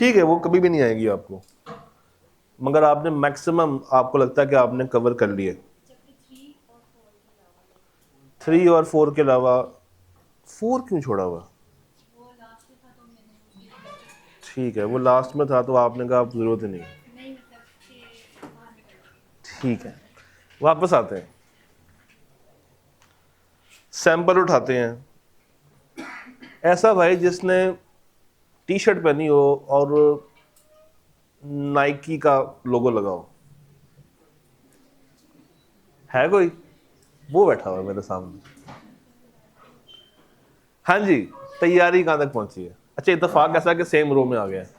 ठीक है, वो कभी भी नहीं आएगी आपको, मगर आपने मैक्सिमम आपको लगता है कि आपने कवर कर लिए। 3 और 4 के अलावा 4 क्यों छोड़ा हुआ? ठीक है, वो लास्ट में था तो आपने कहा आप जरूरत ही नहीं। ठीक है, वापस आते हैं, सैंपल उठाते हैं। ऐसा भाई जिसने टी शर्ट पहनी हो और नाइकी का लोगो लगाओ, है कोई? वो बैठा हुआ है मेरे सामने। हाँ जी, तैयारी कहां तक पहुंची है? अच्छा, इत्तेफाक ऐसा कि सेम रो में आ गया है।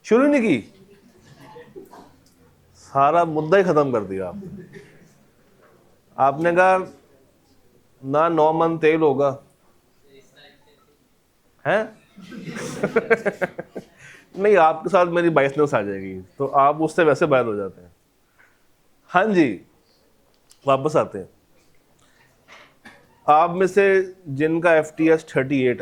शुरू नहीं की, सारा मुद्दा ही खत्म कर दिया आपने कहा ना 9 मन तेल होगा है। नहीं, आपके साथ मेरी बाइसनेस आ जाएगी तो आप उससे वैसे बाहर हो जाते हैं। हाँ जी, वापस आते हैं। आप में से जिनका FTS 38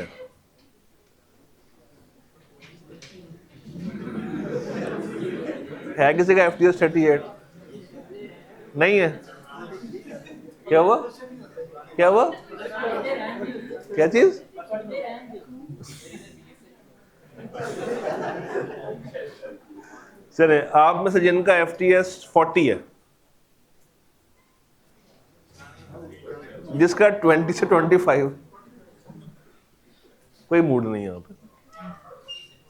है किसी का FTS 38? नहीं है? क्या हुआ? क्या हुआ? क्या चीज? चले, आप में से जिनका FTS 40 है, जिसका 20 से 25, कोई मूड नहीं है यहाँ पे।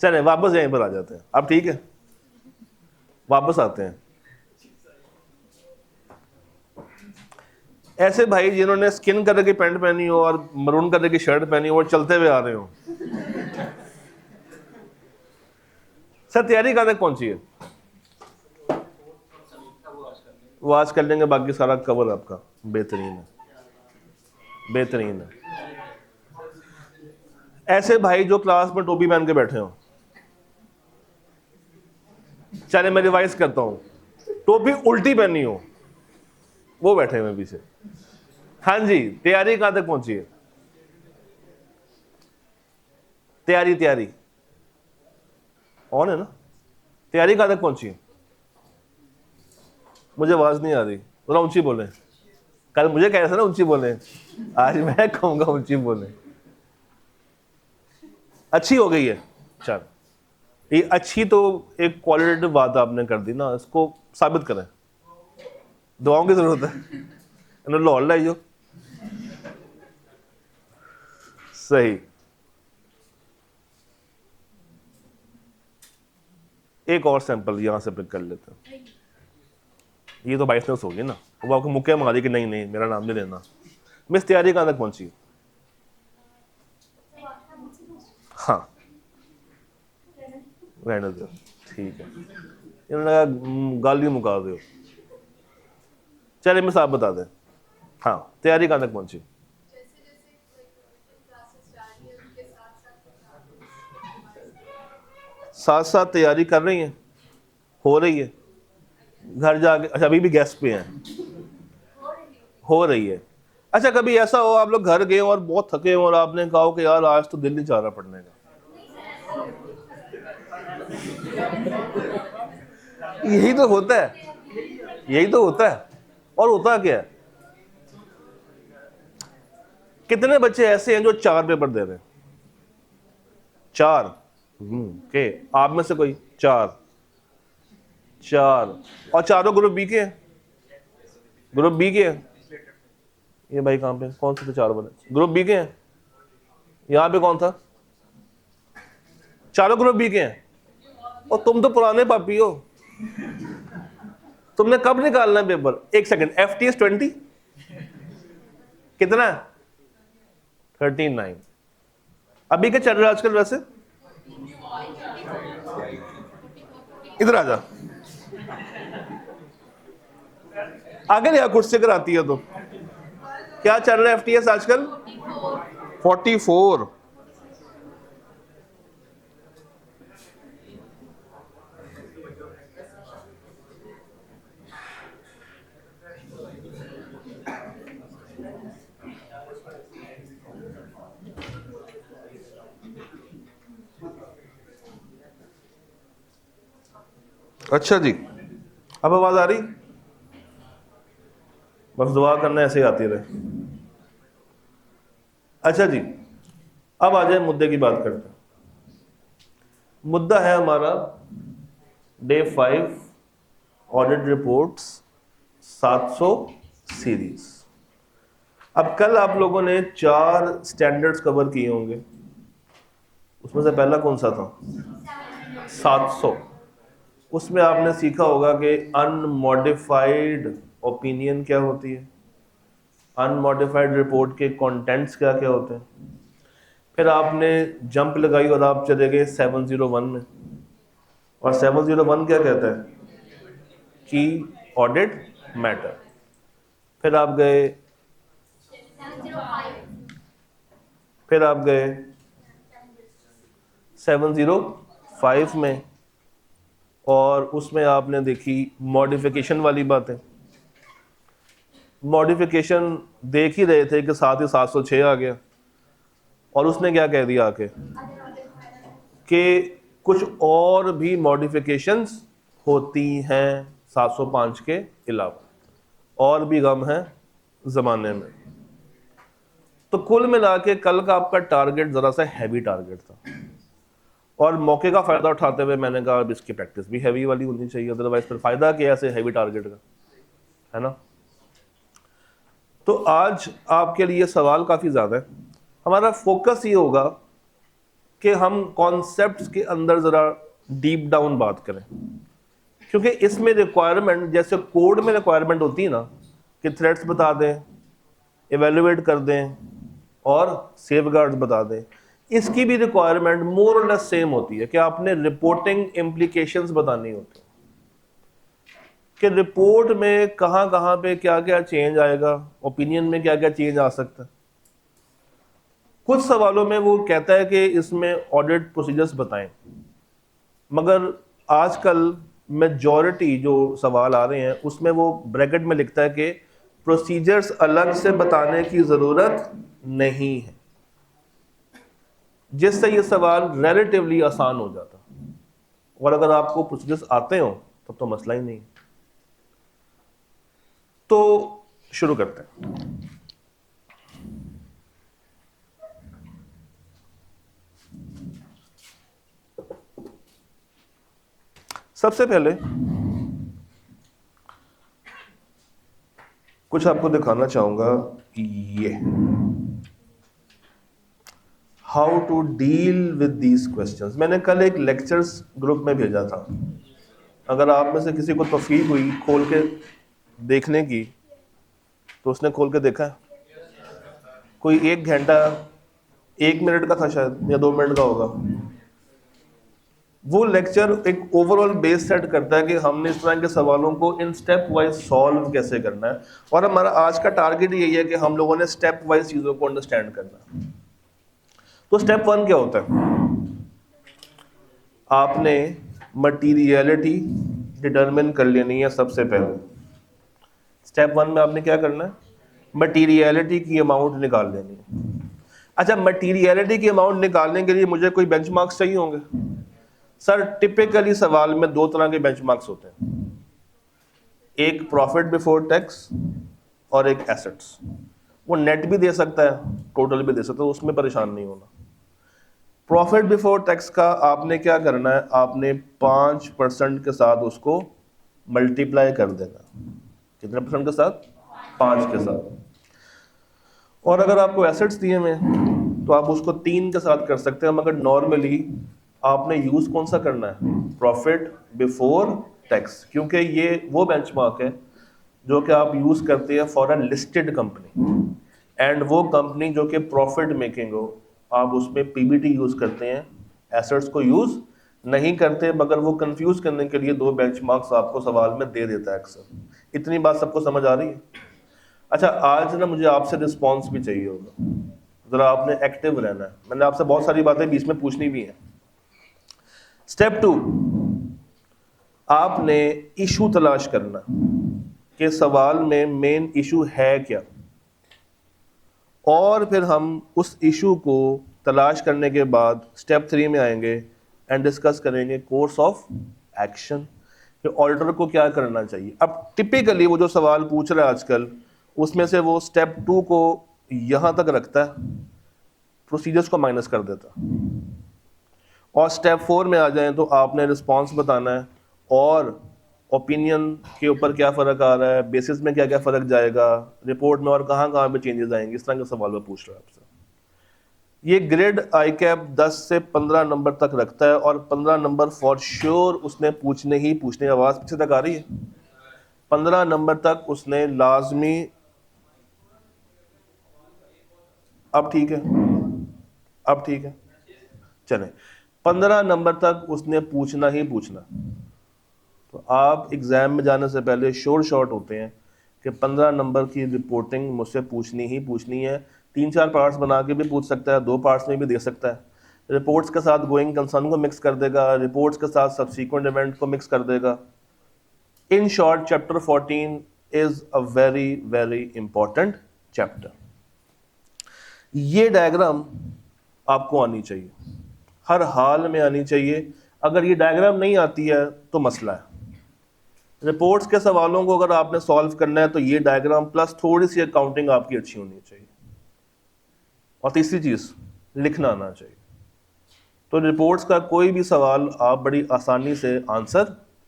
चले वापस यहीं पर आ जाते हैं अब, ठीक है? वापस आते हैं। ऐसे भाई जिन्होंने स्किन कलर की पैंट पहनी हो और मरून कलर की शर्ट पहनी हो और चलते हुए आ रहे हो, सर तैयारी कहां तक पहुंची है? वो आज कर लेंगे, बाकी सारा कवर आपका बेहतरीन है, बेहतरीन है। ऐसे भाई जो क्लास में टोपी पहन के बैठे हो, चले मैं रिवाइज करता हूं, टोपी उल्टी पहनी हो, वो बैठे हुए पीछे। हाँ जी, तैयारी कहां तक पहुंची है? तैयारी तैयारी ऑन है ना? तैयारी कहां तक पहुंची है? मुझे आवाज नहीं आ रही, थोड़ा ऊंची बोले। कल मुझे कह रहे थे ना ऊंची बोले, आज मैं कहूंगा ऊंची बोले। अच्छी हो गई है? चल, ये अच्छी तो एक क्वालिटेटिव बात आपने कर दी ना, इसको साबित करें। दुआओं की जरूरत है, लाहौर लाई जो सही। एक और सैंपल यहां से पिक कर लेते हैं। ये तो बाइसनेस होगी ना, वो आपको मुक्के मारी कि नहीं नहीं मेरा नाम नहीं लेना। मिस तैयारी कहां तक पहुंची? हाँ, रहने दो, ठीक है। इन्होंने कहा गाली मुका दो। चलिए मिस आप बता दें, हाँ तैयारी कहां तक पहुंची? साथ साथ तैयारी कर रही हैं, हो रही है। घर जाके, अच्छा अभी भी गेस्ट पे हैं, हो रही है। अच्छा कभी ऐसा हो आप लोग घर गए और बहुत थके हो और आपने कहा कि यार आज तो दिल नहीं चाह रहा पढ़ने का? यही तो होता है, यही तो होता है। और होता क्या है, कितने बच्चे ऐसे हैं जो 4 पेपर दे रहे हैं? 4 के आप में से कोई 4 4 और चारों ग्रुप बी के हैं? ग्रुप बी के हैं? ये भाई कहां पे, कौन से थे 4 वाले? ग्रुप बी के हैं? यहां पे कौन था? चारों ग्रुप बी के हैं। और तुम तो पुराने पापी हो, तुमने कब निकालना है पेपर? एक सेकंड, FTS 20 कितना? 39। अभी क्या चल रहा है आजकल वैसे? इधर आ जा, आगे लिया कुर्सी अगर आती है तो। क्या चल रहा है FTS आजकल? 44। अच्छा जी, अब आवाज आ रही? बस दुआ करना ऐसे ही आती रहे। अच्छा जी, अब आ जाए मुद्दे की बात करते हैं। मुद्दा है हमारा डे 5 ऑडिट रिपोर्ट्स 700 सीरीज। अब कल आप लोगों ने 4 स्टैंडर्ड्स कवर किए होंगे, उसमें से पहला कौन सा था? 700। उसमें आपने सीखा होगा कि अनमॉडिफाइड ओपिनियन क्या होती है, अनमॉडिफाइड रिपोर्ट के कंटेंट्स क्या क्या होते हैं। फिर आपने जंप लगाई और आप चले गए 701 में, और 701 क्या कहता है कि ऑडिट मैटर। फिर आप गए 705 में, और उसमें आपने देखी मॉडिफिकेशन वाली बातें। मॉडिफिकेशन देख ही रहे थे कि साथ ही 706 आ गया, और उसने क्या कह दिया आके कि कुछ और भी मॉडिफिकेशंस होती हैं 705 के अलावा, और भी गम है ज़माने में। तो कुल मिला के कल का आपका टारगेट ज़रा सा हैवी टारगेट था, और मौके का फ़ायदा उठाते हुए मैंने कहा अब इसकी प्रैक्टिस भी हैवी वाली होनी चाहिए, अदरवाइज फिर फ़ायदा क्या ऐसे हैवी टारगेट का, है ना। तो आज आपके लिए सवाल काफ़ी ज़्यादा है। हमारा फोकस ये होगा कि हम कॉन्सेप्ट्स के अंदर ज़रा डीप डाउन बात करें, क्योंकि इसमें रिक्वायरमेंट, जैसे कोड में रिक्वायरमेंट होती है ना कि थ्रेड्स बता दें, इवेल्युएट कर दें और सेफगार्ड्स बता दें, इसकी भी रिक्वायरमेंट मोर और लेस सेम होती है कि आपने रिपोर्टिंग इम्प्लीकेशंस बतानी होती है कि रिपोर्ट में कहाँ कहाँ पे क्या क्या चेंज आएगा, ओपिनियन में क्या क्या चेंज आ सकता है। कुछ सवालों में वो कहता है कि इसमें ऑडिट प्रोसीजर्स बताएं, मगर आजकल मेजॉरिटी जो सवाल आ रहे हैं उसमें वो ब्रैकेट में लिखता है कि प्रोसीजर्स अलग से बताने की ज़रूरत नहीं है, जिससे ये सवाल रिलेटिवली आसान हो जाता। और अगर आपको प्रोसीजर्स आते हो तब तो मसला ही नहीं। तो शुरू करते हैं। सबसे पहले कुछ आपको दिखाना चाहूंगा, ये how to deal with these questions. मैंने कल एक लेक्चर्स ग्रुप में भेजा था, अगर आप में से किसी को तौफीक हुई खोल के देखने की तो उसने खोल के देखा है। कोई 1 घंटा 1 मिनट का था शायद, या 2 मिनट का होगा। वो लेक्चर एक ओवरऑल बेस सेट करता है कि हमने इस तरह के सवालों को इन स्टेप वाइज सॉल्व कैसे करना है, और हमारा आज का टारगेट यही है कि हम लोगों ने स्टेप वाइज चीज़ों को अंडरस्टैंड करना है। तो स्टेप 1 क्या होता है? आपने मटीरियलिटी डिटरमिन कर लेनी है सबसे पहले। स्टेप 1 में आपने क्या करना है? मटीरियलिटी की अमाउंट निकाल लेनी है। अच्छा, मटीरियलिटी की अमाउंट निकालने के लिए मुझे कोई बेंचमार्क्स चाहिए होंगे? सर टिपिकली सवाल में 2 तरह के बेंचमार्क्स होते हैं, एक प्रॉफिट बिफोर टैक्स और एक एसेट्स। वो नेट भी दे सकता है, टोटल भी दे सकता है, उसमें परेशान नहीं होना। प्रॉफिट बिफोर टैक्स का आपने क्या करना है? आपने 5% के साथ उसको मल्टीप्लाई कर देना। कितने परसेंट के साथ? 5 के साथ। और अगर आपको एसेट्स दिए हुए तो आप उसको 3 के साथ कर सकते हैं, मगर नॉर्मली आपने यूज कौन सा करना है? प्रॉफिट बिफोर टैक्स, क्योंकि ये वो बेंचमार्क है जो कि आप यूज करते हैं for a listed company, and वो कंपनी जो कि प्रॉफिट मेकिंग हो, आप उसमें पीबीटी यूज करते हैं, एसेट्स को यूज नहीं करते। मगर वो कंफ्यूज करने के लिए 2 बेंचमार्क्स आपको सवाल में दे देता है अक्सर। इतनी बात सबको समझ आ रही है? अच्छा, आज ना मुझे आपसे रिस्पॉन्स भी चाहिए होगा, जरा आपने एक्टिव रहना है। मैंने आपसे बहुत सारी बातें बीच में पूछनी भी है। स्टेप 2, आपने इशू तलाश करना कि सवाल में मेन इशू है क्या, और फिर हम उस इशू को तलाश करने के बाद स्टेप 3 में आएंगे एंड डिस्कस करेंगे कोर्स ऑफ एक्शन, कि ऑडिटर को क्या करना चाहिए। अब टिपिकली वो जो सवाल पूछ रहा है आजकल, उसमें से वो स्टेप 2 को यहाँ तक रखता है, प्रोसीजर्स को माइनस कर देता है, और स्टेप 4 में आ जाएं तो आपने रिस्पॉन्स बताना है और ओपिनियन के ऊपर क्या फ़र्क आ रहा है, बेसिस में क्या क्या फ़र्क जाएगा, रिपोर्ट में और कहाँ कहाँ पे चेंजेस आएंगे, इस तरह के सवाल वो पूछ रहा है आपसे। ये ग्रेड आई कैप 10 से 15 नंबर तक रखता है, और 15 नंबर फॉर श्योर उसने पूछने ही पूछने। आवाज़ पीछे तक आ रही है? 15 नंबर तक उसने लाजमी, अब ठीक है, अब ठीक है, चलें, 15 नंबर तक उसने पूछना ही पूछना। तो आप एग्ज़ाम में जाने से पहले श्योर शॉट होते हैं कि 15 नंबर की रिपोर्टिंग मुझसे पूछनी ही पूछनी है। 3-4 पार्ट्स बना के भी पूछ सकता है, 2 पार्ट्स में भी दे सकता है। रिपोर्ट्स के साथ गोइंग कंसर्न को मिक्स कर देगा, रिपोर्ट्स के साथ सब्सीक्वेंट इवेंट को मिक्स कर देगा। In short, chapter 14 is a very very important chapter. ये डायग्राम आपको आनी चाहिए, हर हाल में आनी चाहिए। अगर ये डायग्राम नहीं आती है तो मसला है। रिपोर्ट्स के सवालों को अगर आपने सॉल्व करना है तो ये डायग्राम प्लस थोड़ी सी अकाउंटिंग आपकी अच्छी होनी चाहिए। और तीसरी चीज़, लिखना आना चाहिए। तो रिपोर्ट्स का कोई भी सवाल आप बड़ी आसानी से आंसर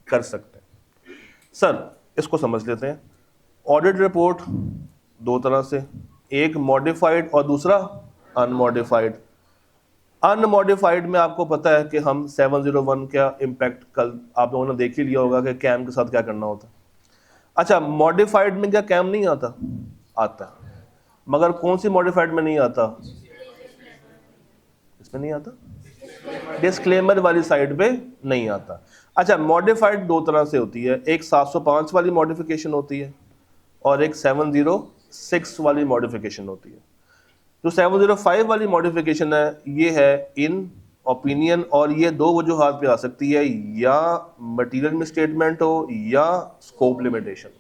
कर सकते हैं। सर, इसको समझ लेते हैं। ऑडिट रिपोर्ट 2 तरह से, एक मॉडिफाइड और दूसरा अनमॉडिफाइड। अनमॉडिफाइड में आपको पता है कि हम 701 का इम्पैक्ट कल आप लोगों ने देख ही लिया होगा कि कैम के साथ क्या करना होता है। अच्छा, मॉडिफाइड में क्या कैम नहीं आता? आता, मगर कौन सी मॉडिफाइड में नहीं आता? इसमें नहीं आता, डिस्क्लेमर वाली साइड पे नहीं आता। अच्छा, मॉडिफाइड 2 तरह से होती है, एक 705 वाली मॉडिफिकेशन होती है और एक 706 वाली मॉडिफिकेशन होती है। जो 705 वाली मॉडिफिकेशन है, ये है इन ओपिनियन, और ये 2 वजूहात पे आ सकती है, या मटेरियल में स्टेटमेंट हो या स्कोप लिमिटेशन हो।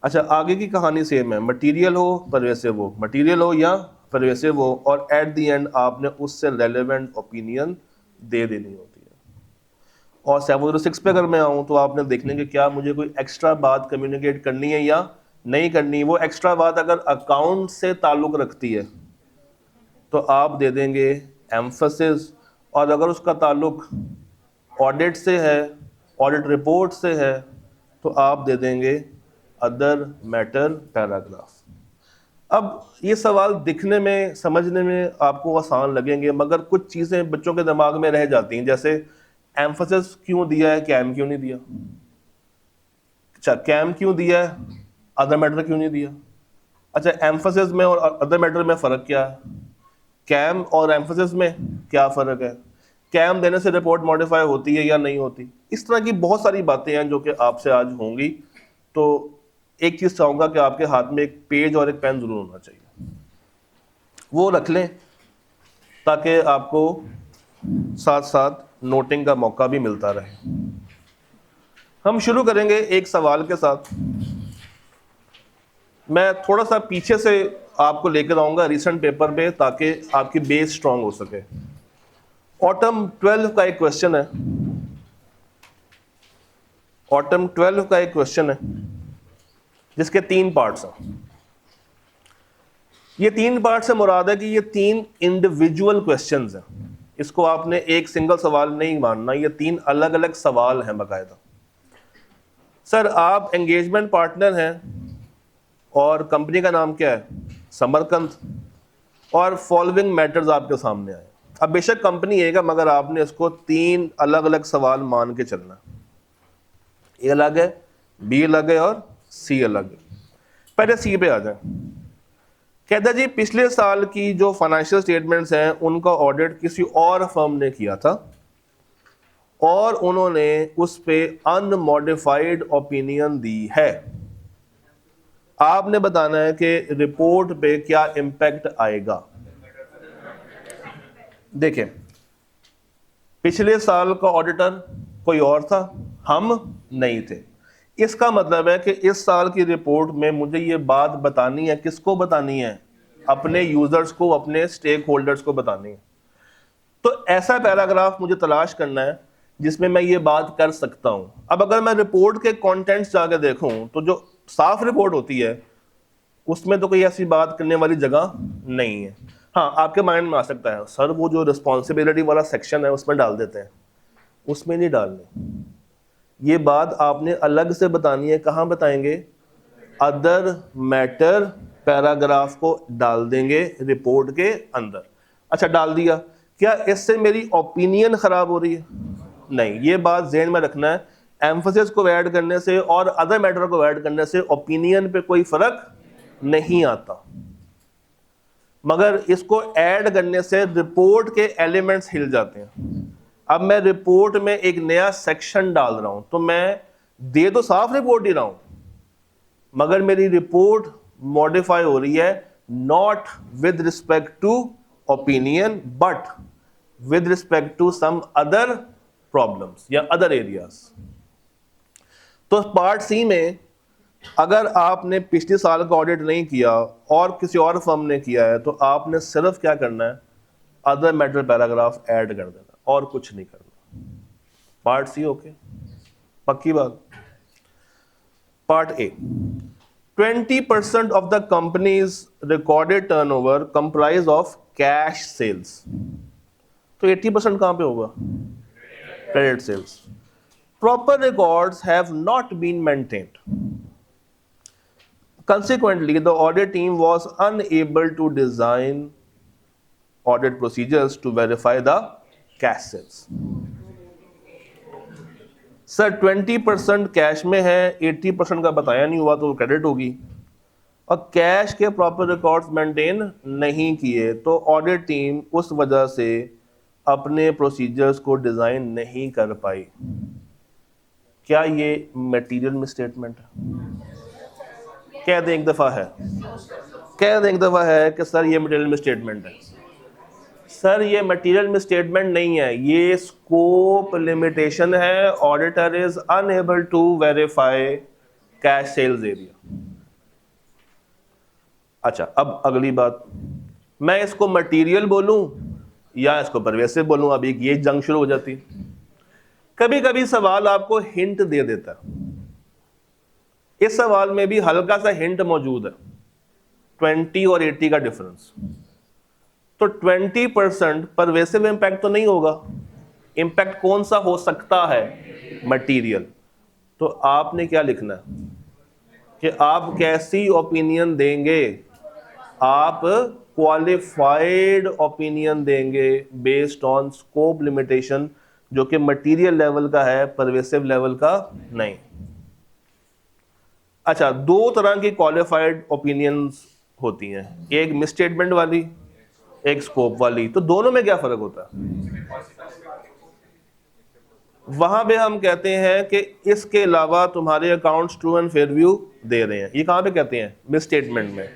अच्छा, आगे की कहानी सेम है, मटेरियल हो परवेसिव हो, मटेरियल हो या परवेसिव हो, और एट द एंड आपने उससे रेलेवेंट ओपिनियन दे देनी होती है। और 706 पे अगर मैं आऊँ तो आपने देखने कि क्या मुझे कोई एक्स्ट्रा बात कम्युनिकेट करनी है या नहीं करनी। वो एक्स्ट्रा बात अगर अकाउंट से ताल्लुक़ रखती है तो आप दे देंगे एम्फसिस, और अगर उसका ताल्लुक़ ऑडिट से है, ऑडिट रिपोर्ट से है, तो आप दे देंगे अदर मैटर पैराग्राफ। अब ये सवाल दिखने में, समझने में आपको आसान लगेंगे, मगर कुछ चीज़ें बच्चों के दिमाग में रह जाती हैं, जैसे एम्फसिस क्यों दिया है, कैम क्यों नहीं दिया। अच्छा, कैम क्यों दिया है, अदर मैटर क्यों नहीं दिया। अच्छा, एम्फसिस में और अदर मैटर में फ़र्क क्या है, कैम और एम्फसिस में क्या फ़र्क है, कैम देने से रिपोर्ट मॉडिफाई होती है या नहीं होती। इस तरह की बहुत सारी बातें हैं जो कि आपसे आज होंगी। तो एक चीज़ चाहूँगा कि आपके हाथ में एक पेज और एक पेन ज़रूर होना चाहिए, वो रख लें ताकि आपको साथ साथ नोटिंग का मौका भी मिलता रहे। हम शुरू करेंगे एक सवाल के साथ। मैं थोड़ा सा पीछे से आपको लेकर आऊँगा रिसेंट पेपर पे, ताकि आपकी बेस स्ट्रांग हो सके। ऑटम 12 का एक क्वेश्चन है, ऑटम 12 का एक क्वेश्चन है जिसके 3 पार्ट्स हैं। ये 3 पार्ट से मुराद है कि ये 3 इंडिविजुअल क्वेश्चंस हैं। इसको आपने एक सिंगल सवाल नहीं मानना, ये 3 अलग अलग सवाल हैं बाकायदा। सर, आप एंगेजमेंट पार्टनर हैं और कंपनी का नाम क्या है, समरकंद, और फॉलोइंग मैटर्स आपके सामने आए। अब बेशक कंपनी एक है, मगर आपने इसको 3 अलग अलग सवाल मान के चलना। ए अलग है, बी अलग है और सी अलग है। पहले सी पे आ जाए। कहता जी, पिछले साल की जो फाइनेंशियल स्टेटमेंट्स हैं उनका ऑडिट किसी और फर्म ने किया था और उन्होंने उस पे अनमॉडिफाइड ओपिनियन दी है। आपने बताना है कि रिपोर्ट पे क्या इम्पैक्ट आएगा। देखें, पिछले साल का ऑडिटर कोई और था, हम नहीं थे। इसका मतलब है कि इस साल की रिपोर्ट में मुझे ये बात बतानी है, किसको बतानी है, अपने यूजर्स को, अपने स्टेक होल्डर्स को बतानी है। तो ऐसा पैराग्राफ मुझे तलाश करना है जिसमें मैं ये बात कर सकता हूं। अब अगर मैं रिपोर्ट के कंटेंट्स जाके देखूं तो जो साफ रिपोर्ट होती है उसमें तो कोई ऐसी बात करने वाली जगह नहीं है। हाँ, आपके माइंड में आ सकता है सर वो जो रिस्पॉन्सिबिलिटी वाला सेक्शन है उसमें डाल देते हैं, उसमें नहीं डालने। ये बात आपने अलग से बतानी है। कहाँ बताएंगे? अदर मैटर पैराग्राफ को डाल देंगे रिपोर्ट के अंदर। अच्छा, डाल दिया, क्या इससे मेरी ओपिनियन खराब हो रही है? नहीं, ये बात ज़हन में रखना है। एम्फसिस को ऐड करने से और अदर मैटर को ऐड करने से ओपिनियन पे कोई फर्क नहीं आता, मगर इसको ऐड करने से रिपोर्ट के एलिमेंट्स हिल जाते हैं। अब मैं रिपोर्ट में एक नया सेक्शन डाल रहा हूं तो मैं दे तो साफ रिपोर्ट ही रहा हूं, मगर मेरी रिपोर्ट मॉडिफाई हो रही है, not with respect to opinion but with respect to some other problems या अदर एरियाज। तो पार्ट सी में अगर आपने पिछले साल का ऑडिट नहीं किया और किसी और फर्म ने किया है तो आपने सिर्फ क्या करना है, अदर मैटर पैराग्राफ ऐड कर देना और कुछ नहीं करना। पार्ट सी ओके, पक्की बात। Part A, 20% of the company's recorded turnover comprise of cash sales। तो 80% कहां पे होगा? Credit sales। Proper records have not been maintained। Consequently, the audit team was unable to design audit procedures to verify the cash sales। Sir 20% cash में है, 80% का बताया नहीं हुआ तो क्रेडिट होगी, और कैश के प्रॉपर रिकॉर्ड्स मेंटेन नहीं किए तो ऑडिट टीम उस वजह से अपने प्रोसीजर्स को डिजाइन नहीं कर पाई। क्या ये मटेरियल मिसस्टेटमेंट है? कह दें एक दफा है, कह दें एक दफा है कि सर ये मटेरियल मिसस्टेटमेंट है। सर ये मटेरियल मिसस्टेटमेंट नहीं है, ये स्कोप लिमिटेशन है। Auditor is unable to verify cash sales area. अच्छा, अब अगली बात, मैं इसको मटेरियल बोलूं या इसको परवेसिव बोलूं? अब एक ये जंग शुरू हो जाती है। कभी कभी सवाल आपको हिंट दे देता है, इस सवाल में भी हल्का सा हिंट मौजूद है, 20 और 80 का डिफरेंस। तो 20% परवेसिव इंपैक्ट तो नहीं होगा, इंपैक्ट कौन सा हो सकता है? मटेरियल। तो आपने क्या लिखना है कि आप कैसी ओपिनियन देंगे? आप क्वालिफाइड ओपिनियन देंगे बेस्ड ऑन स्कोप लिमिटेशन, जो कि मटेरियल लेवल का है, परवेसिव लेवल का नहीं। अच्छा, दो तरह की क्वालिफाइड ओपिनियंस होती हैं, एक मिसस्टेटमेंट वाली, एक स्कोप वाली। तो दोनों में क्या फर्क होता है? वहां पे हम कहते हैं कि इसके अलावा तुम्हारे accounts true and fair view दे रहे हैं। ये कहां पे कहते हैं? मिसस्टेटमेंट में।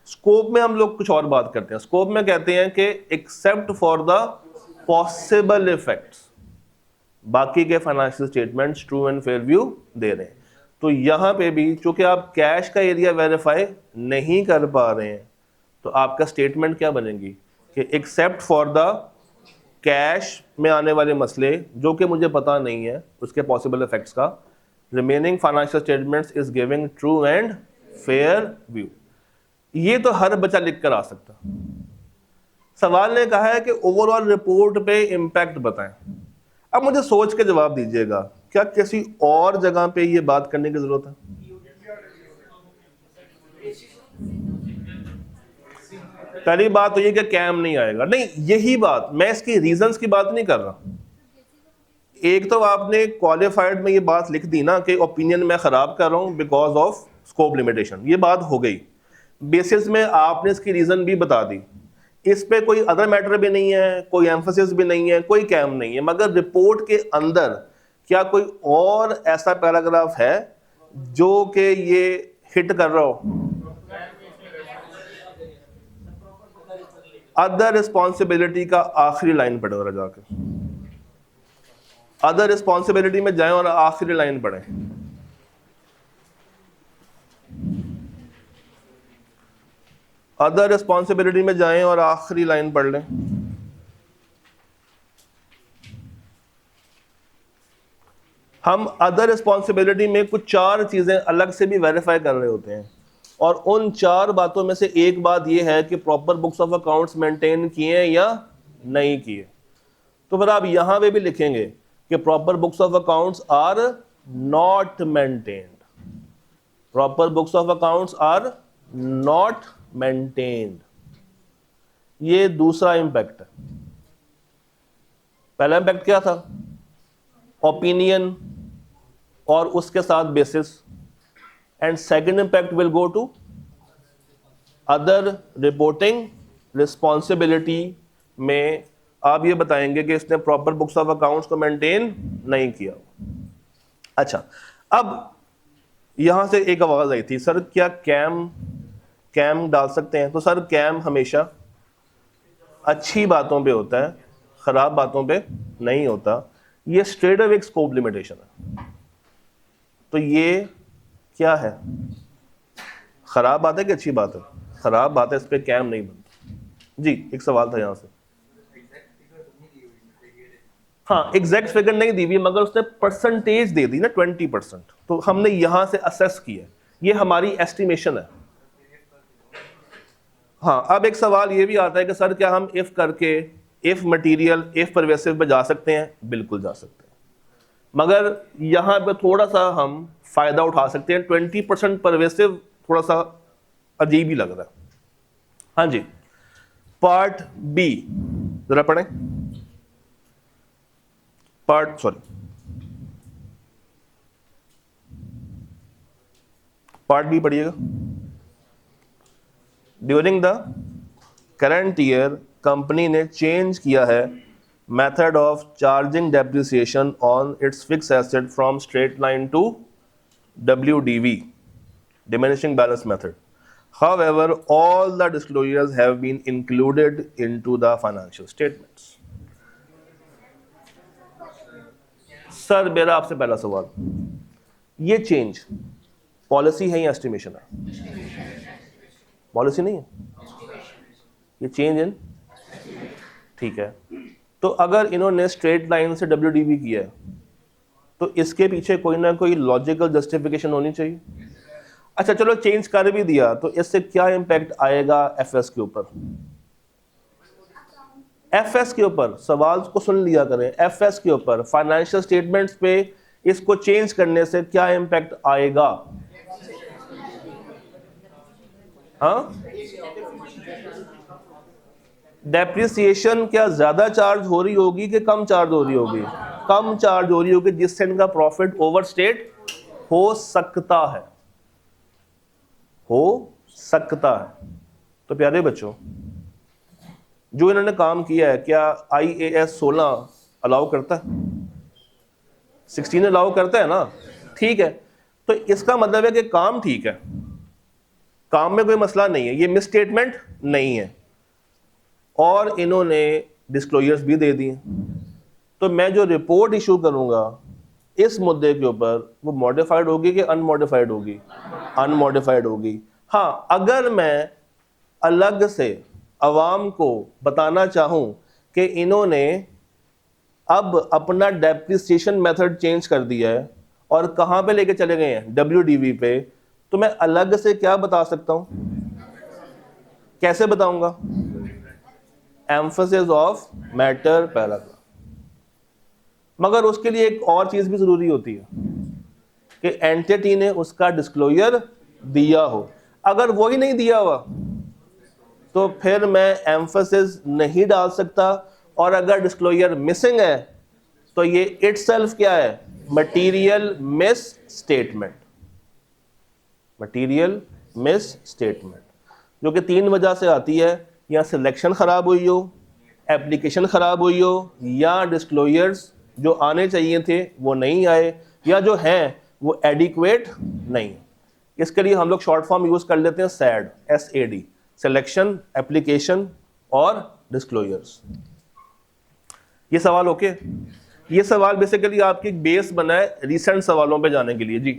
स्कोप में हम लोग कुछ और बात करते हैं। स्कोप में कहते हैं कि except for the possible effects, बाकी के financial statements true and fair view दे रहे हैं। तो यहां पे भी चूंकि आप कैश का एरिया वेरीफाई नहीं कर पा रहे हैं तो आपका स्टेटमेंट क्या बनेगी कि एक्सेप्ट फॉर द कैश में आने वाले मसले जो कि मुझे पता नहीं है उसके पॉसिबल इफेक्ट्स का, remaining financial statements is giving true and fair view. ये तो हर बच्चा लिख कर आ सकता। सवाल ने कहा है कि ओवरऑल रिपोर्ट पे इंपैक्ट बताएं। अब मुझे सोच के जवाब दीजिएगा, क्या किसी और जगह पे ये बात करने की जरूरत है? पहली बात तो ये कि कैम नहीं आएगा, नहीं, यही बात, मैं इसकी रीजंस की बात नहीं कर रहा। एक तो आपने क्वालिफाइड में ये बात लिख दी ना कि ओपिनियन मैं खराब कर रहा हूं बिकॉज ऑफ स्कोप लिमिटेशन, ये बात हो गई। बेसिस में आपने इसकी रीजन भी बता दी, इस पे कोई अदर मैटर भी नहीं है, कोई एम्फसिस भी नहीं है, कोई कैम नहीं है, मगर रिपोर्ट के अंदर क्या कोई और ऐसा पैराग्राफ है जो कि ये हिट कर रहा हो? अदर रिस्पॉन्सिबिलिटी का आखिरी लाइन पढ़ो जरा जाके, अदर रिस्पॉन्सिबिलिटी में जाएं और आखिरी लाइन पढ़ें। अदर रिस्पॉन्सिबिलिटी में जाएं और आखिरी लाइन पढ़ लें। हम अदर रिस्पॉन्सिबिलिटी में कुछ 4 चीजें अलग से भी वेरीफाई कर रहे होते हैं, और उन 4 बातों में से एक बात यह है कि proper books of accounts maintain किए या नहीं किए। तो फिर आप यहां पे भी लिखेंगे कि proper books of accounts are not maintained, proper books of accounts are not maintained. ये दूसरा इंपैक्ट है। पहला इंपैक्ट क्या था? ओपिनियन और उसके साथ basis, and second impact will go to other reporting responsibility में आप ये बताएंगे कि इसने प्रॉपर बुक्स ऑफ अकाउंट्स को मेंटेन नहीं किया। अच्छा, अब यहां से एक आवाज आई थी, सर क्या कैम डाल सकते हैं? तो सर कैम हमेशा अच्छी बातों पे होता है, खराब बातों पे नहीं होता। ये स्ट्रेट अवे स्कोप लिमिटेशन है। तो ये क्या है? खराब बात है कि अच्छी बात है? खराब बात है, इस पे कैम नहीं बनता। जी, एक सवाल था यहां से। हाँ, एग्जैक्ट फिगर नहीं दी हुई, मगर उसने परसेंटेज दे दी ना 20%, तो हमने यहां से असेस किया, ये हमारी एस्टिमेशन है। हाँ, अब एक सवाल ये भी आता है कि सर क्या हम इफ करके इफ मटेरियल इफ परवेसिव पे जा सकते हैं? बिल्कुल जा सकते हैं, मगर यहां पे थोड़ा सा हम फायदा उठा सकते हैं। 20% परवेसिव थोड़ा सा अजीब ही लग रहा है। हाँ जी, पार्ट बी जरा पढ़ें। पार्ट बी पढ़िएगा। During the current year company ने चेंज किया है method of charging depreciation on its fix asset from straight line to WDV, diminishing balance method. However, all the disclosures have been included into the financial statements. Sir मेरा आपसे पहला सवाल, ये change policy है या estimation है? Policy नहीं है, ये चेंज इन, ठीक है। तो अगर इन्होंने स्ट्रेट लाइन से WDV किया है तो इसके पीछे कोई ना कोई लॉजिकल जस्टिफिकेशन होनी चाहिए। अच्छा चलो, चेंज कर भी दिया तो इससे क्या इंपैक्ट आएगा FS के ऊपर? FS के ऊपर, सवाल को सुन लिया करें, FS के ऊपर फाइनेंशियल स्टेटमेंट्स पे इसको चेंज करने से क्या इंपैक्ट आएगा? हाँ, डेप्रिसिएशन क्या ज्यादा चार्ज हो रही होगी कि कम चार्ज हो रही होगी? कम चार्ज हो रही होगी, जिससे इनका प्रॉफिट ओवरस्टेट हो सकता है, तो प्यारे बच्चों, जो इन्होंने काम किया है, क्या IAS 16 अलाउ करता है? 16 अलाउ करता है ना? ठीक है, तो इसका मतलब है कि काम ठीक है, काम में कोई मसला नहीं है, ये मिसस्टेटमेंट नहीं है, और इन्होंने डिस्क्लोजर्स भी दे दिए। तो मैं जो रिपोर्ट इशू करूंगा इस मुद्दे के ऊपर, वो मॉडिफाइड होगी कि अनमॉडिफाइड होगी? अनमॉडिफाइड होगी। हाँ, अगर मैं अलग से अवाम को बताना चाहूं कि इन्होंने अब अपना डेप्रिसिएशन मेथड चेंज कर दिया है और कहां पे लेके चले गए हैं? WDV पे, तो मैं अलग से क्या बता सकता हूं? कैसे बताऊंगा? Emphasis of matter paragraph. मगर उसके लिए एक और चीज भी जरूरी होती है कि एंटिटी ने उसका डिस्क्लोजर दिया हो। अगर वो ही नहीं दिया हुआ तो फिर मैं एम्फसिस नहीं डाल सकता, और अगर डिस्क्लोजर मिसिंग है तो ये इटसेल्फ क्या है? Material miss statement. Material miss statement, जो कि 3 वजह से आती है, या सिलेक्शन खराब हुई हो, एप्लीकेशन खराब हुई हो, या डिस्क्लोजर्स जो आने चाहिए थे वो नहीं आए, या जो हैं वो एडिक्वेट नहीं। इसके लिए हम लोग शॉर्ट फॉर्म यूज कर लेते हैं SAD, SAD, सिलेक्शन, एप्लीकेशन और डिस्क्लोजर्स। ये सवाल ओके? ये सवाल बेसिकली आपकी बेस बना है रीसेंट सवालों पे जाने के लिए। जी,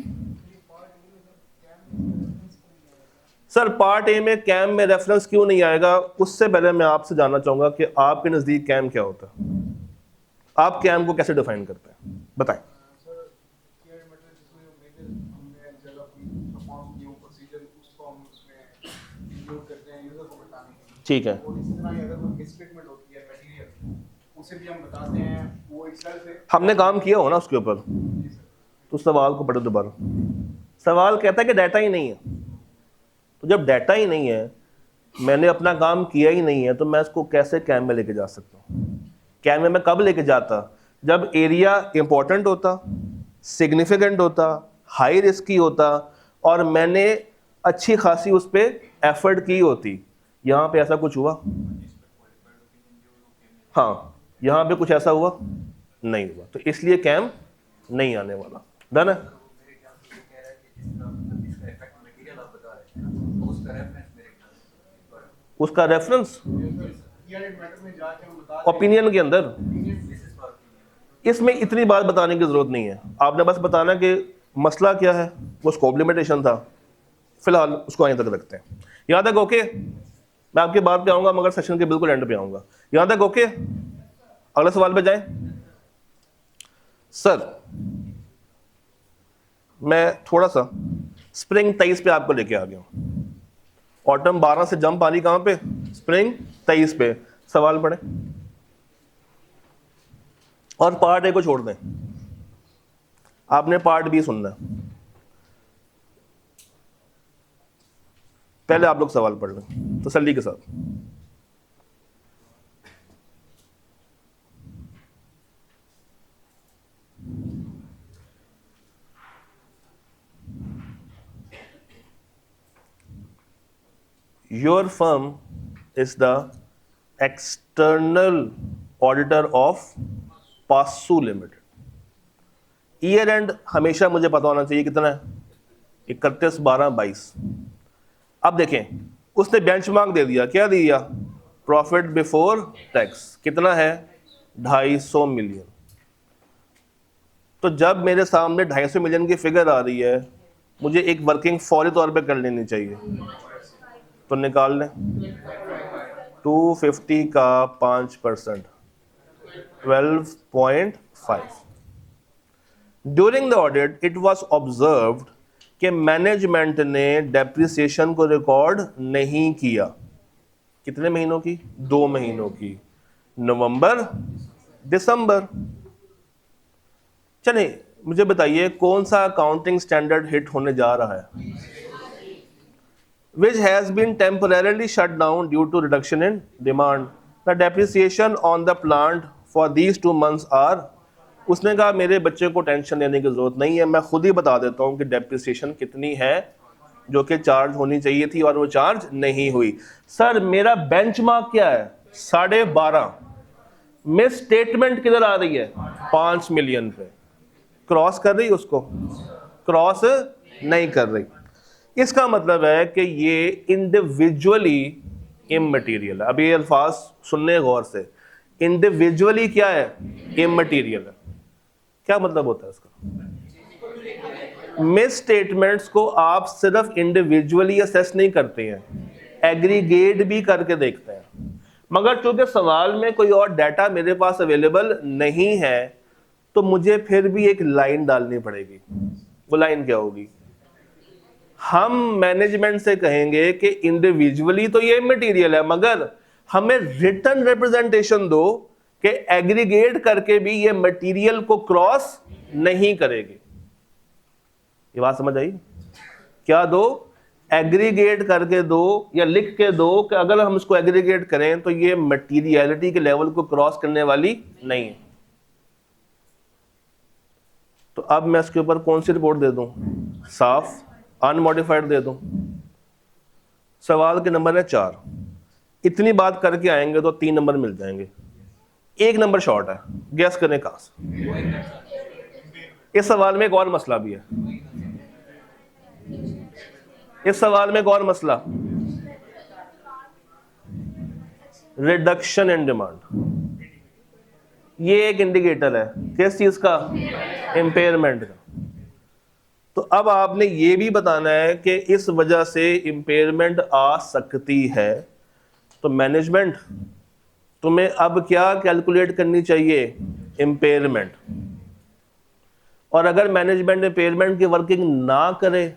सर पार्ट ए में कैम में रेफरेंस क्यों नहीं आएगा, उससे पहले मैं आपसे जानना चाहूंगा कि आपके नजदीक कैम क्या होता है, आप कैम को कैसे डिफाइन करते हैं, बताएं। ठीक है, हमने काम किया हो ना उसके ऊपर, तो सवाल को पढ़ो दोबारा। सवाल कहता है कि डाटा ही नहीं है, तो जब डाटा ही नहीं है, मैंने अपना काम किया ही नहीं है, तो मैं इसको कैसे कैम में लेके जा सकता हूँ। कैम में मैं कब लेके जाता, जब एरिया इंपॉर्टेंट होता, सिग्निफिकेंट होता, हाई रिस्की होता, और मैंने अच्छी खासी उस पर एफर्ट की होती। यहाँ पे ऐसा कुछ हुआ? हाँ, यहाँ पे कुछ ऐसा हुआ नहीं हुआ, तो इसलिए कैम नहीं आने वाला। डन है? उसका रेफरेंस ओपिनियन के अंदर, इसमें इतनी बात बताने की जरूरत नहीं है। आपने बस बताना कि मसला क्या है, वो स्कोप लिमिटेशन था, फिलहाल उसको यहीं तक रखते हैं। यहाँ तक ओके? मैं आपकी बात पे आऊंगा, मगर सेशन के बिल्कुल एंड पे आऊंगा। यहाँ तक ओके? अगले सवाल पे जाएं। सर मैं थोड़ा सा स्प्रिंग 23 पे आपको लेके आ गया हूं। ऑटम 12 से जंप आ रही कहां पे? स्प्रिंग 23 पे। सवाल पढ़े और पार्ट ए को छोड़ दें, आपने पार्ट बी सुनना है। पहले आप लोग सवाल पढ़ लें तसल्ली के साथ। Your firm is the external auditor of Pasu limited. Year and हमेशा मुझे पता होना चाहिए कितना है, 31/12/22। अब देखें, उसने बेंचमार्क दे दिया, क्या दिया? प्रॉफिट बिफोर टैक्स कितना है? 250 मिलियन। तो जब मेरे सामने 250 मिलियन की फिगर आ रही है, मुझे एक वर्किंग फौरी तौर पे कर लेनी चाहिए, तो निकाल लें। 250 का 5%, 12.5। During the audit it was observed कि मैनेजमेंट ने डेप्रिसिएशन को रिकॉर्ड नहीं किया। कितने महीनों की? 2 महीनों की, नवंबर दिसंबर। चलिए मुझे बताइए कौन सा अकाउंटिंग स्टैंडर्ड हिट होने जा रहा है? Which has been temporarily shut down due to reduction in demand. The depreciation on the plant for these 2 months are, उसने कहा मेरे बच्चे को टेंशन लेने की जरूरत नहीं है, मैं खुद ही बता देता हूं कि डेप्रिसिएशन कितनी है जो कि चार्ज होनी चाहिए थी और वो चार्ज नहीं हुई। सर मेरा बेंचमार्क क्या है? 12.5। मिस स्टेटमेंट किधर आ रही है? 5 मिलियन पे। क्रॉस कर रही उसको? क्रॉस नहीं कर रही। इसका मतलब है कि ये इंडिविजुअली इममटीरियल है। अब ये अल्फाज सुनने गौर से, इंडिविजुअली क्या है? इममटीरियल है। क्या मतलब होता है इसका? मिस स्टेटमेंट्स को आप सिर्फ इंडिविजुअली असेस नहीं करते हैं, एग्रीगेट भी करके देखते हैं। मगर चूंकि सवाल में कोई और डाटा मेरे पास अवेलेबल नहीं है, तो मुझे फिर भी एक लाइन डालनी पड़ेगी। वो लाइन क्या होगी? हम मैनेजमेंट से कहेंगे कि इंडिविजुअली तो ये मटेरियल है, मगर हमें रिटर्न रिप्रेजेंटेशन दो कि एग्रीगेट करके भी ये मटेरियल को क्रॉस नहीं करेगी। ये बात समझ आई? क्या दो? एग्रीगेट करके दो या लिख के दो कि अगर हम इसको एग्रीगेट करें तो ये मटीरियलिटी के लेवल को क्रॉस करने वाली नहीं है। तो अब मैं इसके ऊपर कौन सी रिपोर्ट दे दूं? साफ अनमॉडिफाइड दे दूं। सवाल के नंबर है 4। इतनी बात करके आएंगे तो 3 नंबर मिल जाएंगे। 1 नंबर शॉर्ट है, गैस करने का। इस सवाल में एक और मसला भी है। इस सवाल में एक और मसला, रिडक्शन इन डिमांड। ये एक इंडिकेटर है किस चीज का? इंपेयरमेंट का। तो अब आपने ये भी बताना है कि इस वजह से इंपेयरमेंट आ सकती है। तो मैनेजमेंट तुम्हें अब क्या कैलकुलेट करनी चाहिए? इंपेयरमेंट। और अगर मैनेजमेंट इंपेयरमेंट की वर्किंग ना करे,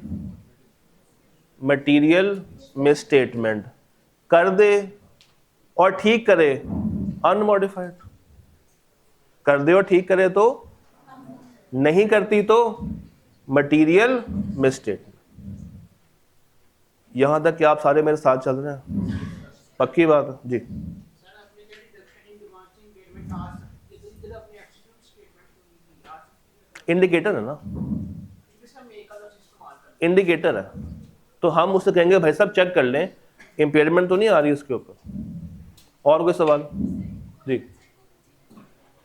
मटेरियल मिसस्टेटमेंट कर दे और ठीक करे अनमॉडिफाइड, कर दे और ठीक करे तो, नहीं करती तो मटेरियल मिसस्टेटमेंट। यहां तक कि आप सारे मेरे साथ चल रहे हैं? पक्की बात है जी। इंडिकेटर है ना, इंडिकेटर है, तो हम उससे कहेंगे भाई साहब चेक कर लें इंपेयरमेंट तो नहीं आ रही उसके ऊपर। और कोई सवाल जी?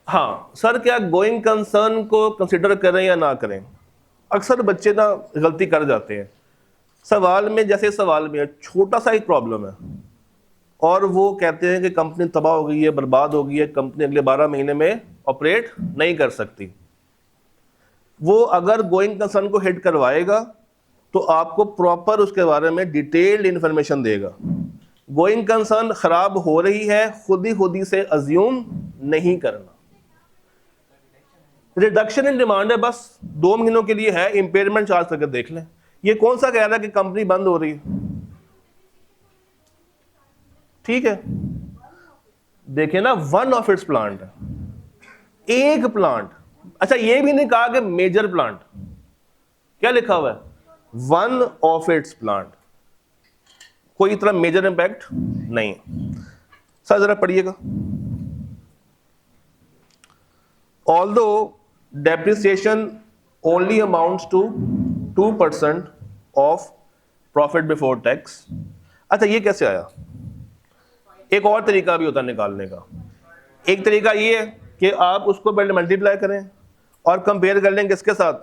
हाँ सर, क्या गोइंग कंसर्न को कंसिडर करें या ना करें? अक्सर बच्चे ना गलती कर जाते हैं सवाल में, जैसे सवाल में छोटा सा एक प्रॉब्लम है और वो कहते हैं कि कंपनी तबाह हो गई है, बर्बाद हो गई है, कंपनी अगले 12 महीने में ऑपरेट नहीं कर सकती। वो अगर गोइंग कंसर्न को हिट करवाएगा तो आपको प्रॉपर उसके बारे में डिटेल्ड इंफॉर्मेशन देगा। गोइंग कंसर्न खराब हो रही है खुद ही से अज्यूम नहीं करना। रिडक्शन इन डिमांड है, बस 2 महीनों के लिए है, इंपेयरमेंट चार्ज करके देख लें। ये कौन सा कह रहा है कि कंपनी बंद हो रही है? ठीक है, देखिए ना, वन ऑफ इट्स प्लांट है, एक प्लांट। अच्छा, ये भी नहीं कहा कि मेजर प्लांट, क्या लिखा हुआ है? वन ऑफ इट्स प्लांट, कोई इतना मेजर इंपैक्ट नहीं। सर जरा पढ़िएगा। Although depreciation only amounts to 2% of profit before tax. अच्छा, ये कैसे आया? एक और तरीका भी होता है निकालने का। एक तरीका ये है कि आप उसको पहले मल्टीप्लाई करें और कंपेयर कर लें किसके साथ?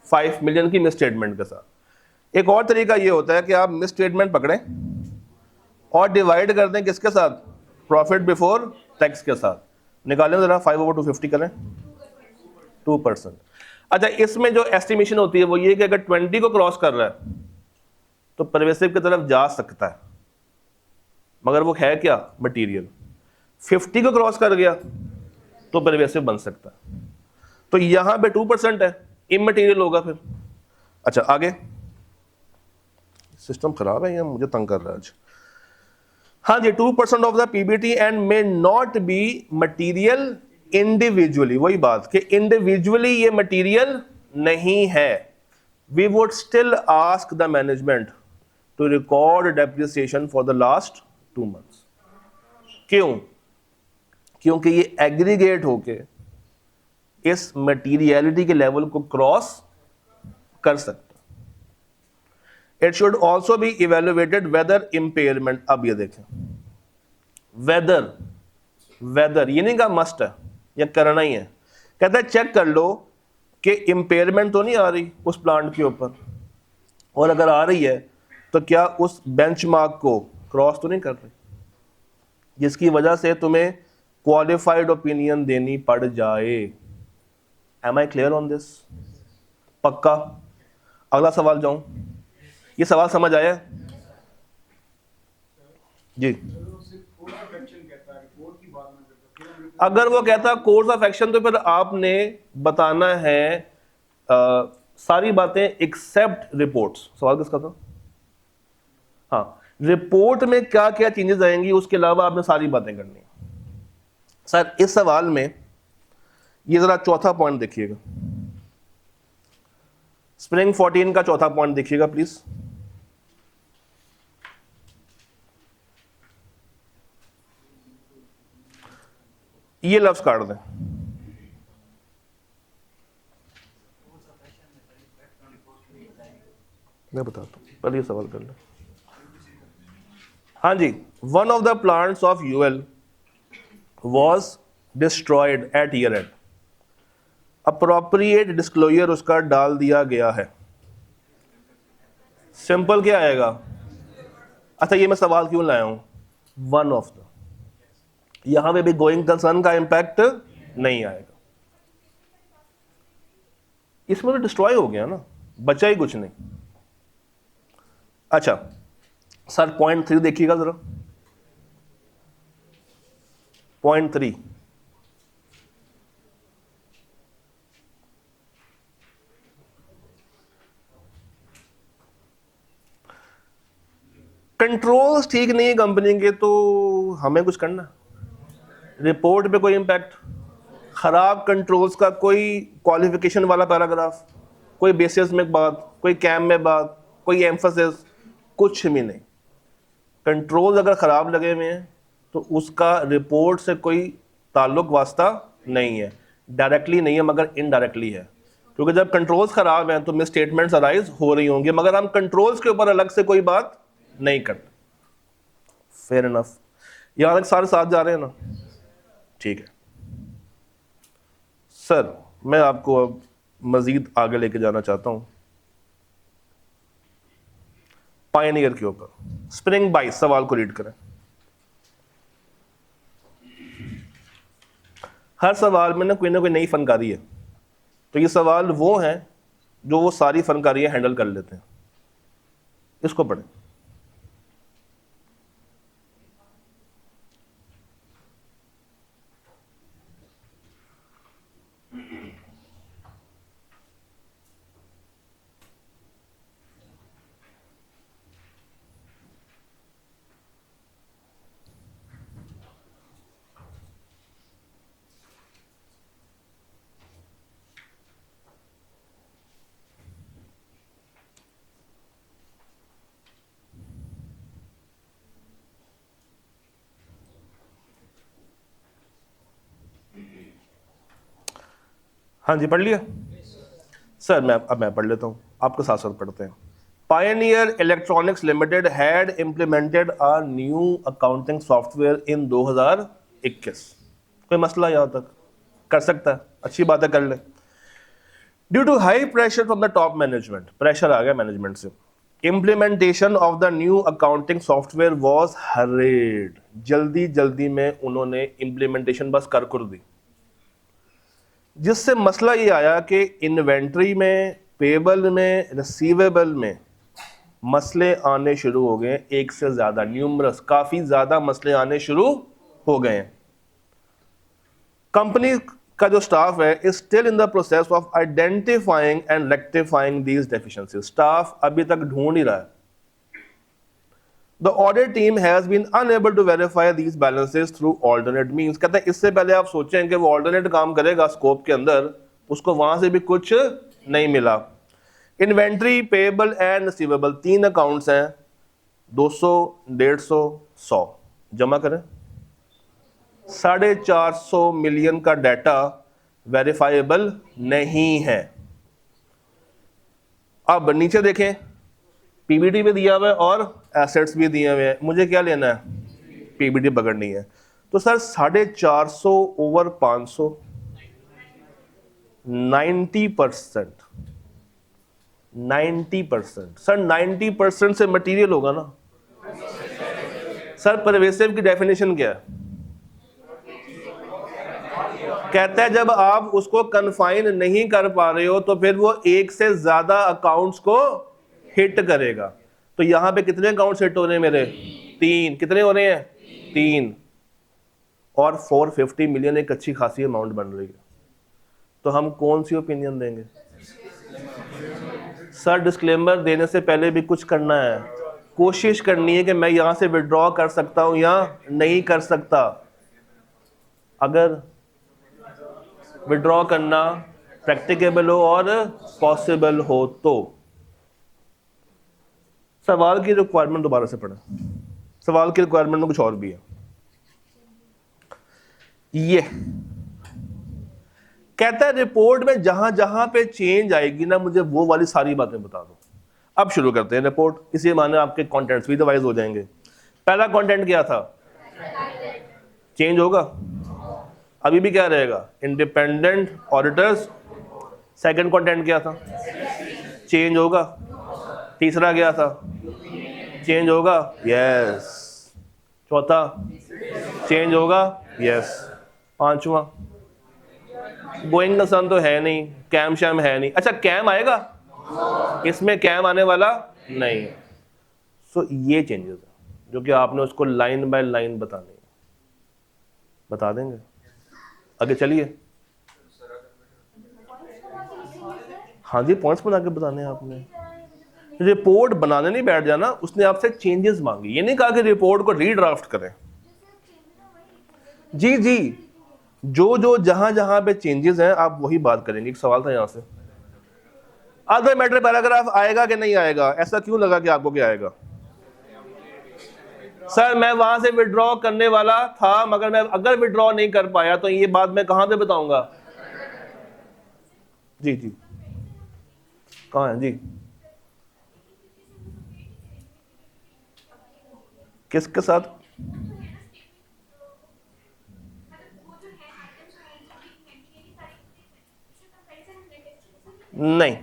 5 मिलियन की मिस स्टेटमेंट के साथ। एक और तरीका ये होता है कि आप मिस स्टेटमेंट पकड़ें और डिवाइड कर दें किसके साथ? प्रॉफिट बिफोर टैक्स के साथ। निकालें जरा, 5/250 करें, 2%। अच्छा, इसमें जो एस्टिमेशन होती है वो ये कि अगर 20 को क्रॉस कर रहा है तो परवेसिव की तरफ जा सकता है, मगर वो है क्या? मटेरियल। 50 को क्रॉस कर गया तो परवेसिव बन सकता है। तो यहां पे 2% है, इमटेरियल होगा फिर। अच्छा आगे, सिस्टम खराब है या मुझे तंग कर रहा है आज? हाँ जी, 2% of the PBT and may not be material individually. वही बात कि इंडिविजुअली ये मटीरियल नहीं है। We would still ask the management to record depreciation for the last 2 months. क्यों? क्योंकि ये एग्रीगेट होके इस मटीरियलिटी के लेवल को क्रॉस कर सकता। It should also be evaluated whether impairment. अब ये देखें, वेदर, वेदर ये नहीं कहा मस्ट है या करना ही है, कहता है चेक कर लो कि इंपेयरमेंट तो नहीं आ रही उस प्लांट के ऊपर, और अगर आ रही है तो क्या उस बेंचमार्क को क्रॉस तो नहीं कर रही, जिसकी वजह से तुम्हें क्वालिफाइड ओपिनियन देनी पड़ जाए। Am I clear on this? पक्का? अगला सवाल जाऊं? ये सवाल समझ आया जी? अगर वो कहता कोर्स ऑफ एक्शन तो फिर आपने बताना है सारी बातें एक्सेप्ट रिपोर्ट्स। सवाल किसका था? हाँ, रिपोर्ट में क्या क्या चेंजेस आएंगी उसके अलावा आपने सारी बातें करनी है। सर इस सवाल में ये जरा चौथा पॉइंट देखिएगा, स्प्रिंग 14 का चौथा पॉइंट देखिएगा प्लीज। ये लफ्ज काट दें। मैं बताता हूं, पहले ये सवाल कर लें। हाँ जी, one of the plants of UL was destroyed at year end. Appropriate disclosure उसका डाल दिया गया है। सिंपल क्या आएगा? अच्छा, ये मैं सवाल क्यों लाया हूं? वन ऑफ द, यहां पे भी गोइंग कंसर्न का इंपैक्ट नहीं आएगा। इसमें तो डिस्ट्रॉय हो गया ना, बचा ही कुछ नहीं। अच्छा सर पॉइंट 3 देखिएगा जरा, पॉइंट 3 कंट्रोल्स ठीक नहीं है कंपनी के तो हमें कुछ करना, रिपोर्ट पे कोई इंपैक्ट, खराब कंट्रोल्स का कोई क्वालिफिकेशन वाला पैराग्राफ, कोई बेसिस में बात, कोई कैम में बात, कोई एम्फसिस, कुछ भी नहीं। कंट्रोल्स अगर खराब लगे हुए हैं तो उसका रिपोर्ट से कोई ताल्लुक वास्ता नहीं है, डायरेक्टली नहीं है मगर इनडायरेक्टली है, क्योंकि जब कंट्रोल्स खराब हैं तो मिस स्टेटमेंट्स अराइज हो रही होंगी, मगर हम कंट्रोल्स के ऊपर अलग से कोई बात नहीं करते। फेयर इनफ, यहां तक सारे साथ जा रहे हैं ना? ठीक है सर, मैं आपको अब मजीद आगे लेके जाना चाहता हूं पायनियर के ऊपर। स्प्रिंग बाइस सवाल को रीड करें। हर सवाल में ना कोई नई फनकारी है, तो ये सवाल वो हैं जो वो सारी फनकारियां हैंडल कर लेते हैं। इसको पढ़ें। हाँ जी, पढ़ लिया सर? मैं पढ़ लेता हूँ, आपके साथ साथ पढ़ते हैं। Pioneer electronics limited had implemented a new accounting software in 2021। कोई मसला यहाँ तक? कर सकता है, अच्छी बात है, कर ले। Due to high pressure from the top management, pressure आ गया मैनेजमेंट से, implementation of the new accounting software was hurried. जल्दी में उन्होंने इम्प्लीमेंटेशन बस कर दी, जिससे मसला ये आया कि इन्वेंट्री में, पेबल में, रिसीवेबल में मसले आने शुरू हो गए। एक से ज्यादा, न्यूमरस, काफी ज्यादा मसले आने शुरू हो गए हैं। कंपनी का जो स्टाफ है is still in the process of identifying and rectifying these deficiencies. Staff अभी तक ढूंढ ही रहा है। The audit team has been unable to verify these balances through alternate means। कहते हैं इससे पहले आप सोचें कि वो alternate काम करेगा स्कोप के अंदर, उसको वहां से भी कुछ नहीं मिला। Inventory, payable and receivable, 3 accounts हैं, 200, 150, 100 जमा करें। 450 मिलियन का डाटा वेरीफाइबल नहीं है। अब नीचे देखें, पीबीटी भी दिया हुआ है और एसेट्स भी दिए हुए हैं। मुझे क्या लेना है? पीबीटी पकड़नी है। तो सर 450 ओवर 500, 90%। 90% सर, 90% से मटेरियल होगा ना सर? परवेसिव की डेफिनेशन क्या है? कहता है जब आप उसको कन्फाइन नहीं कर पा रहे हो तो फिर वो एक से ज्यादा अकाउंट्स को हिट करेगा। तो यहां पे कितने अकाउंट्स हिट हो रहे हैं मेरे? 3। कितने हो रहे हैं? 3। और 450 मिलियन एक अच्छी खासी अमाउंट बन रही है। तो हम कौन सी ओपिनियन देंगे? सर डिस्क्लेमर देने से पहले भी कुछ करना है, कोशिश करनी है कि मैं यहां से विड्रॉ कर सकता हूं या नहीं कर सकता। अगर विड्रॉ करना प्रैक्टिकेबल हो और पॉसिबल हो तो। सवाल की रिक्वायरमेंट दोबारा से पढ़ें। सवाल की रिक्वायरमेंट में कुछ और भी है। ये कहता है रिपोर्ट में जहां जहां पे चेंज आएगी ना, मुझे वो वाली सारी बातें बता दो। अब शुरू करते हैं रिपोर्ट, इसी माने आपके कंटेंट्स भी रिवाइज हो जाएंगे। पहला कंटेंट क्या था? चेंज होगा। अभी भी क्या रहेगा? Independent auditors. सेकंड कंटेंट क्या था? चेंज होगा। तीसरा क्या था? चेंज होगा, यस। चौथा चेंज होगा, यस। पांचवा गोइंग सन तो है नहीं, कैम शैम है नहीं। अच्छा कैम आएगा? इसमें कैम आने वाला नहीं है। सो ये चेंजेस है जो कि आपने उसको लाइन बाय लाइन बतानी है। बता देंगे आगे चलिए। हाँ जी, पॉइंट्स बना के बताने हैं आपने। रिपोर्ट बनाने नहीं बैठ जाना, उसने आपसे चेंजेस मांगी, ये नहीं कहा कि रिपोर्ट को रीड्राफ्ट करें। जी जी, जो जो जहां जहां पे चेंजेस हैं आप वही बात करेंगे। एक सवाल था यहां से, अदर मैटर पैराग्राफ आएगा कि नहीं आएगा? ऐसा क्यों लगा कि आपको क्या आएगा? सर मैं वहां से विड्रॉ करने वाला था, मगर मैं अगर विड्रॉ नहीं कर पाया तो ये बात मैं कहां पे बताऊंगा? जी जी, कहां है जी? किसके साथ? नहीं,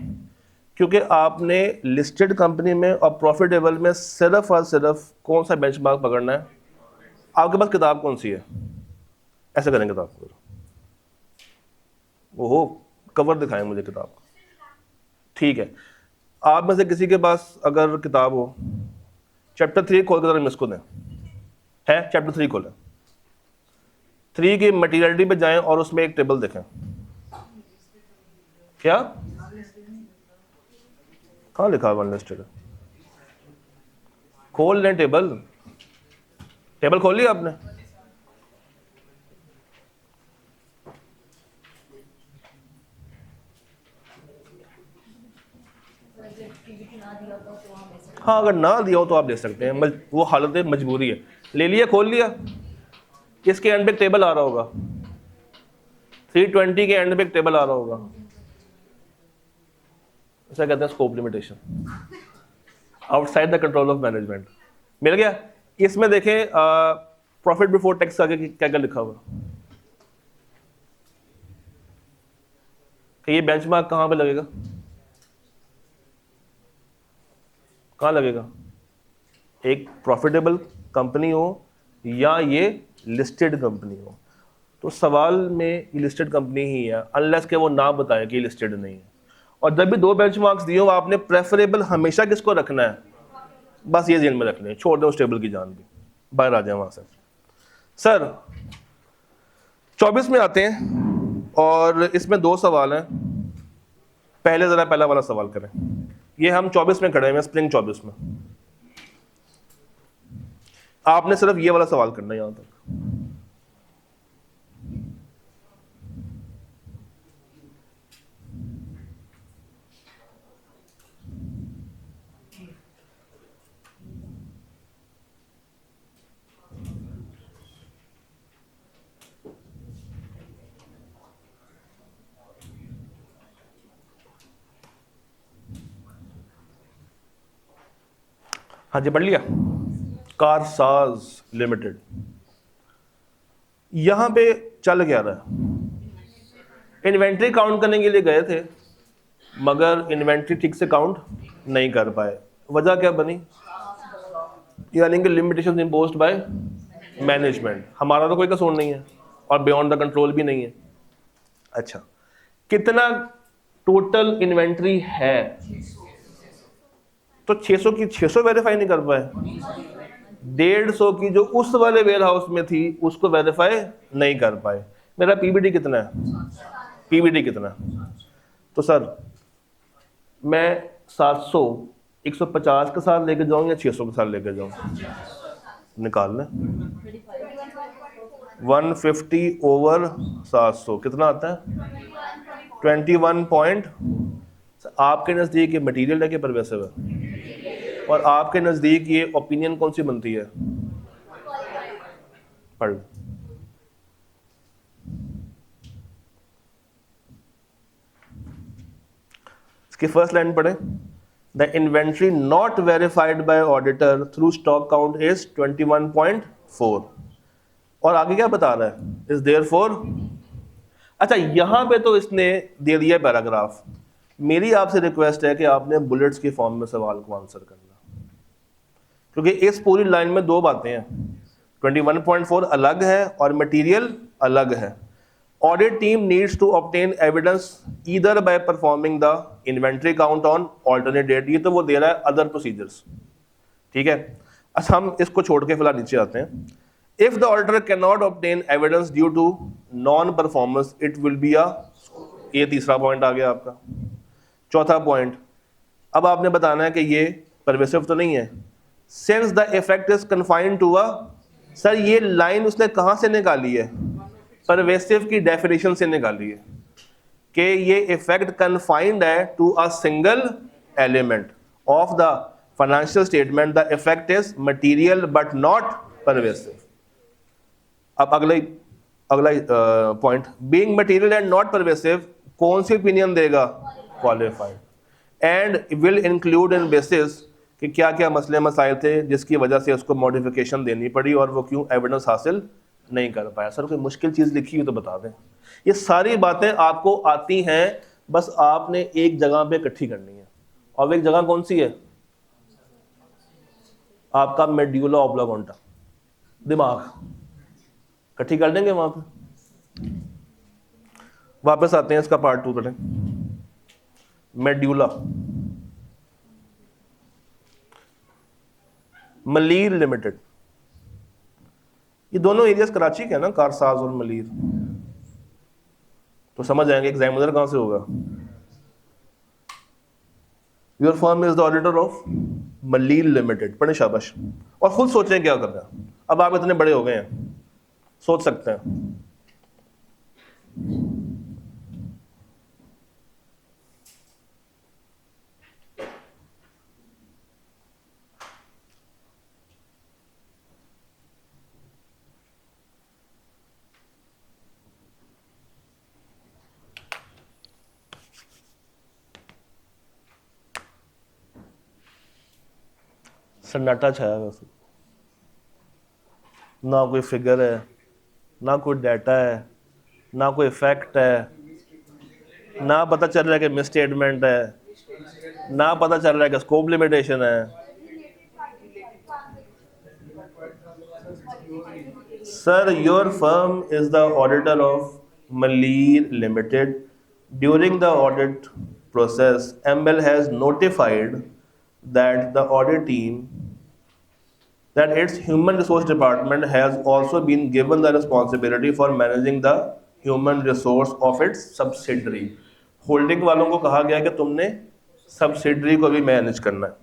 क्योंकि आपने लिस्टेड कंपनी में और प्रॉफिटेबल में सिर्फ और सिर्फ कौन सा बेंचमार्क पकड़ना है। आपके पास किताब कौन सी है? ऐसे करेंगे किताब को, ओहो कवर दिखाएं मुझे किताब का। ठीक है, आप में से किसी के पास अगर किताब हो, चैप्टर 3 खोल कर इसको दें। है चैप्टर 3 खोलें, 3 की मटीरियलिटी पे जाएं और उसमें एक टेबल देखें। क्या कहाँ लिखा हुआ अनलिस्टेड? खोल लें टेबल। टेबल खोल लिया आपने? हाँ, अगर ना दिया हो तो आप ले सकते हैं, वो हालत मजबूरी है। ले लिया, खोल लिया, इसके एंड पे एक टेबल आ रहा होगा, 320 के एंड पे एक टेबल आ रहा होगा, ऐसा कहते हैं scope limitation, outside the control of management. मिल गया? इसमें देखें प्रॉफिट बिफोर टैक्स आगे क्या क्या लिखा हुआ कि ये बेंचमार्क कहाँ पे लगेगा? कहाँ लगेगा? एक प्रॉफिटेबल कंपनी हो या ये लिस्टेड कंपनी हो, तो सवाल में ये लिस्टेड कंपनी ही है, अनलेस के वो ना बताए कि लिस्टेड नहीं है। और जब भी 2 बेंचमार्क्स दिए हो, आपने प्रेफरेबल हमेशा किसको रखना है? बस ये ध्यान में रखना है, छोड़ दें उस टेबल की जान भी, बाहर आ जाए वहां से। सर 24 में आते हैं और इसमें 2 सवाल हैं। पहले जरा पहला वाला सवाल करें। ये हम 24 में खड़े हैं, स्प्रिंग 24 में। आपने सिर्फ ये वाला सवाल करना है यहां तक। हाँ जी, पढ़ लिया। कारसाज लिमिटेड, यहां पे चल क्या रहा है? इन्वेंट्री काउंट करने के लिए गए थे, मगर इन्वेंट्री ठीक से काउंट नहीं कर पाए। वजह क्या बनी? यानी कि लिमिटेशन इम्पोज्ड बाय मैनेजमेंट। हमारा तो कोई कसूर नहीं है और बियॉन्ड द कंट्रोल भी नहीं है। अच्छा, कितना टोटल इन्वेंट्री है? तो 600 की 600 वेरीफाई नहीं कर पाए, 150 की जो उस वाले वेयर हाउस में थी उसको वेरीफाई नहीं कर पाए। मेरा पीबीटी कितना है? पीबीटी कितना? तो सर मैं 700 150 के साथ लेके जाऊं या 600 के साथ लेके जाऊं? निकाल लें। 150 ओवर 700 कितना आता है? 21 पॉइंट। आपके नजदीक ये मटेरियल है कि परवेसिव है? और आपके नजदीक ये ओपिनियन कौन सी बनती है? पढ़। इसकी फर्स्ट लाइन पढ़े। The inventory not verified bye auditor through stock count is 21.4। और आगे क्या बता रहा है? Is therefore. अच्छा, यहां पे तो इसने दे दिया पैराग्राफ। मेरी आपसे रिक्वेस्ट है कि आपने बुलेट्स के फॉर्म में सवाल को आंसर करना, क्योंकि इस पूरी लाइन में 2 बातें हैं। 21.4 अलग है और मटेरियल अलग है। Audit team needs to obtain evidence either by performing the inventory count on alternate date. ये तो वो दे रहा है other procedures, ठीक है. अच्छा हम इसको छोड़ के फिलहाल नीचे आते हैं. If the auditor cannot obtain evidence due to non-performance, it will be a, ये तीसरा पॉइंट आ गया आपका. चौथा पॉइंट, अब आपने बताना है कि ये परवेसिव तो नहीं है. Since the effect is confined to a, sir ये लाइन उसने कहाँ से निकाली है? परवेसिव की डेफिनेशन से निकाली है कि ये इफेक्ट कन्फाइंड है to a single element of the financial statement. The effect is material but not pervasive. अब अगला point, being material and not pervasive, कौन सी ओपिनियन देगा? Qualified. And will include in basis कि क्या क्या मसले मसाइल थे जिसकी वजह से उसको मॉडिफिकेशन देनी पड़ी और वो क्यों एविडेंस हासिल नहीं कर पाया. सर कोई मुश्किल चीज़ लिखी हुई तो बता दें. ये सारी बातें आपको आती हैं, बस आपने एक जगह पे इकट्ठी करनी है. और एक जगह कौन सी है? आपका मेड्यूला ऑब्लांगेटा, दिमाग. इकट्ठी कर देंगे वहां पे. वापस आते हैं इसका पार्ट 2 करें. मेड्यूला, मलीर लिमिटेड, ये दोनों एरियाज कराची के हैं ना, कारसाज और मलीर. तो समझ जाएंगे एग्जामिनर कहां से होगा. Your firm is the auditor of Malir limited. पढ़े शाबाश. और खुद सोचें क्या करना है. अब आप इतने बड़े हो गए हैं, सोच सकते हैं. सन्नाटा छाया हुआ, ना कोई फिगर है, ना कोई डाटा है, ना कोई फैक्ट है, ना पता चल रहा है कि मिस स्टेटमेंट है, ना पता चल रहा है कि स्कोप लिमिटेशन है. Sir your firm is the auditor of Malir limited. During the audit process ML has notified that the audit team, that its human resource department has also been given the responsibility for managing the human resource of its subsidiary. Holding वालों को कहा गया कि तुमने subsidiary को भी manage करना है.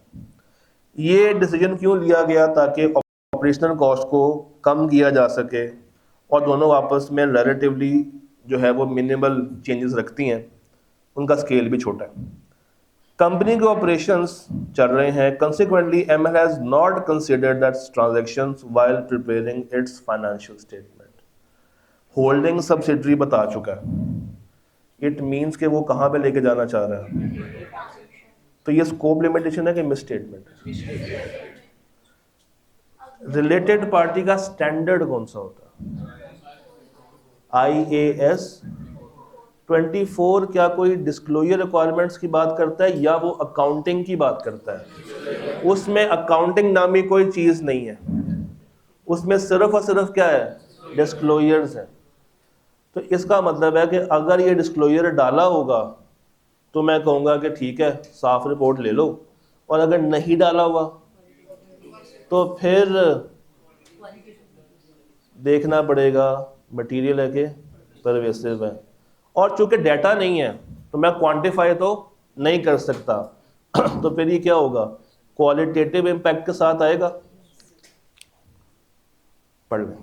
ये डिसीजन क्यों लिया गया? ताकि ऑपरेशनल कॉस्ट को कम किया जा सके और दोनों आपस में रिलेटिवली जो है वो मिनिमल चेंजेस रखती हैं, उनका स्केल भी छोटा है. कंपनी के ऑपरेशंस चल रहे हैं. Consequently ML has not considered that transactions while preparing it's financial statement. Holding subsidiary बता चुका है. इट मींस कि वो कहाँ पे लेके जाना चाह रहा है. तो ये स्कोप लिमिटेशन है कि मिस स्टेटमेंट. रिलेटेड पार्टी का स्टैंडर्ड कौन सा होता है? IAS 24. क्या कोई डिस्क्लोजर रिक्वायरमेंट्स की बात करता है या वो अकाउंटिंग की बात करता है? उसमें अकाउंटिंग नामी कोई चीज़ नहीं है, उसमें सिर्फ और सिर्फ क्या है? डिस्क्लोजर्स है. तो इसका मतलब है कि अगर ये डिस्क्लोजर डाला होगा तो मैं कहूँगा कि ठीक है, साफ रिपोर्ट ले लो. और अगर नहीं डाला हुआ तो फिर देखना पड़ेगा मटीरियल है कि परवेसिव है. और चूंकि डाटा नहीं है तो मैं क्वांटिफाई तो नहीं कर सकता. तो फिर ये क्या होगा? क्वालिटेटिव इम्पैक्ट के साथ आएगा. पढ़ लें.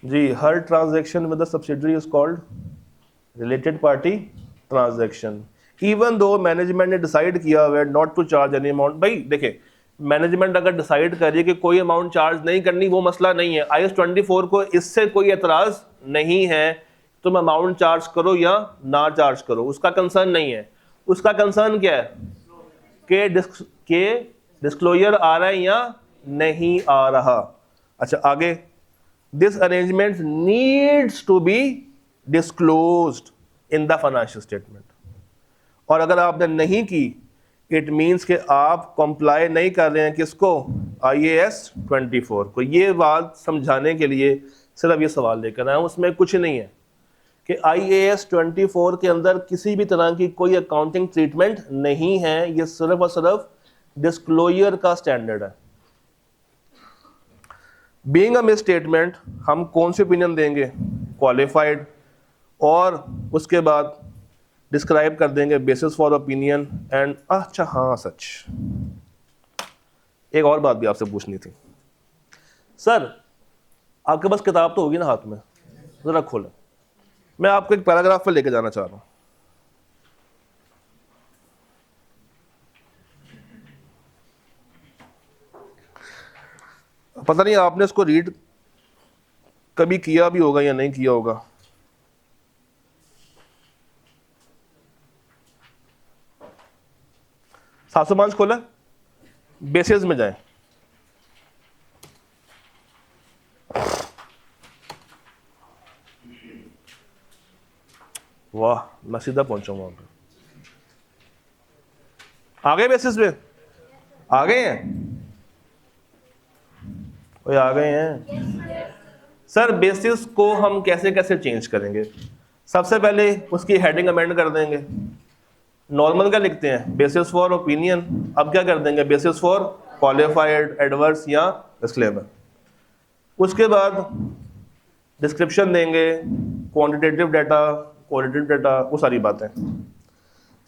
जी, हर transaction with the subsidiary is called related party transaction. Even though management ने डिसाइड किया हुआ है not to charge any amount. भाई देखिए, मैनेजमेंट अगर डिसाइड करे कि कोई अमाउंट चार्ज नहीं करनी, वो मसला नहीं है. IAS 24 को इससे कोई एतराज नहीं है. तुम अमाउंट चार्ज करो या ना चार्ज करो, उसका कंसर्न नहीं है. उसका कंसर्न क्या है कि डिस्क्लोजर आ रहा है या नहीं आ रहा. अच्छा आगे, this arrangement needs to be disclosed in the financial statement. और अगर आपने नहीं की, इट मीन्स कि आप कंप्लाई नहीं कर रहे हैं किसको, IAS 24 को। ये बात समझाने के लिए सिर्फ ये सवाल लेकर आया हूं, उसमें कुछ नहीं है कि IAS 24 के अंदर किसी भी तरह की कोई अकाउंटिंग ट्रीटमेंट नहीं है, ये सिर्फ और सिर्फ डिस्क्लोजर का स्टैंडर्ड है। बीइंग अ मिस स्टेटमेंट हम कौन सी ओपिनियन देंगे, क्वालिफाइड, और उसके बाद डिस्क्राइब कर देंगे बेसिस फॉर ओपिनियन एंड। अच्छा हाँ सच, एक और बात भी आपसे पूछनी थी। सर आपके पास किताब तो होगी ना हाथ में, जरा खोलें, मैं आपको एक पैराग्राफ पर लेके जाना चाह रहा हूं। पता नहीं आपने इसको रीड कभी किया भी होगा या नहीं किया होगा। सासुमांस खोला, बेसिस में जाएं। वाह, मैं सीधा पहुंचा वहां पे। आ गए बेसिस में, आ गए हैं, ओए आ गए हैं। सर बेसिस को हम कैसे कैसे चेंज करेंगे? सबसे पहले उसकी हेडिंग अमेंड कर देंगे। नॉर्मल का लिखते हैं बेसिस फॉर ओपिनियन, अब क्या कर देंगे बेसिस फॉर क्वालिफाइड, एडवर्स या डिस्क्लेमर। उसके बाद डिस्क्रिप्शन देंगे, क्वांटिटेटिव डाटा, क्वालिटेटिव डाटा, वो सारी बातें।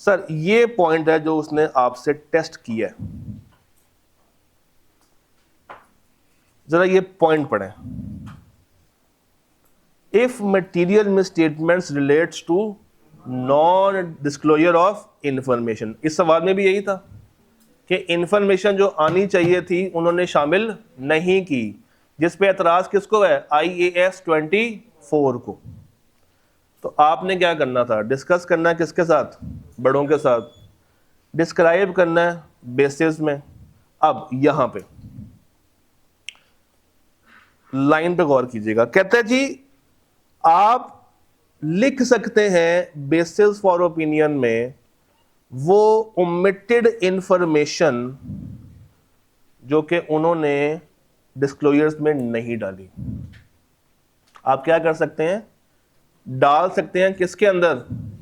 सर ये पॉइंट है जो उसने आपसे टेस्ट किया है, जरा ये पॉइंट पढ़ें। If material misstatements relates to non disclosure of information, इस सवाल में भी यही था कि इंफॉर्मेशन जो आनी चाहिए थी उन्होंने शामिल नहीं की, जिस पे एतराज किसको है, IAS 24 को। तो आपने क्या करना था, डिस्कस करना है किसके साथ, बड़ों के साथ, डिस्क्राइब करना है बेसिस में। अब यहां पे लाइन पे गौर कीजिएगा, कहते हैं जी आप लिख सकते हैं बेसिस फॉर ओपिनियन में वो ओमिटेड इंफॉर्मेशन जो कि उन्होंने डिस्क्लोजर्स में नहीं डाली। आप क्या कर सकते हैं, डाल सकते हैं किसके अंदर,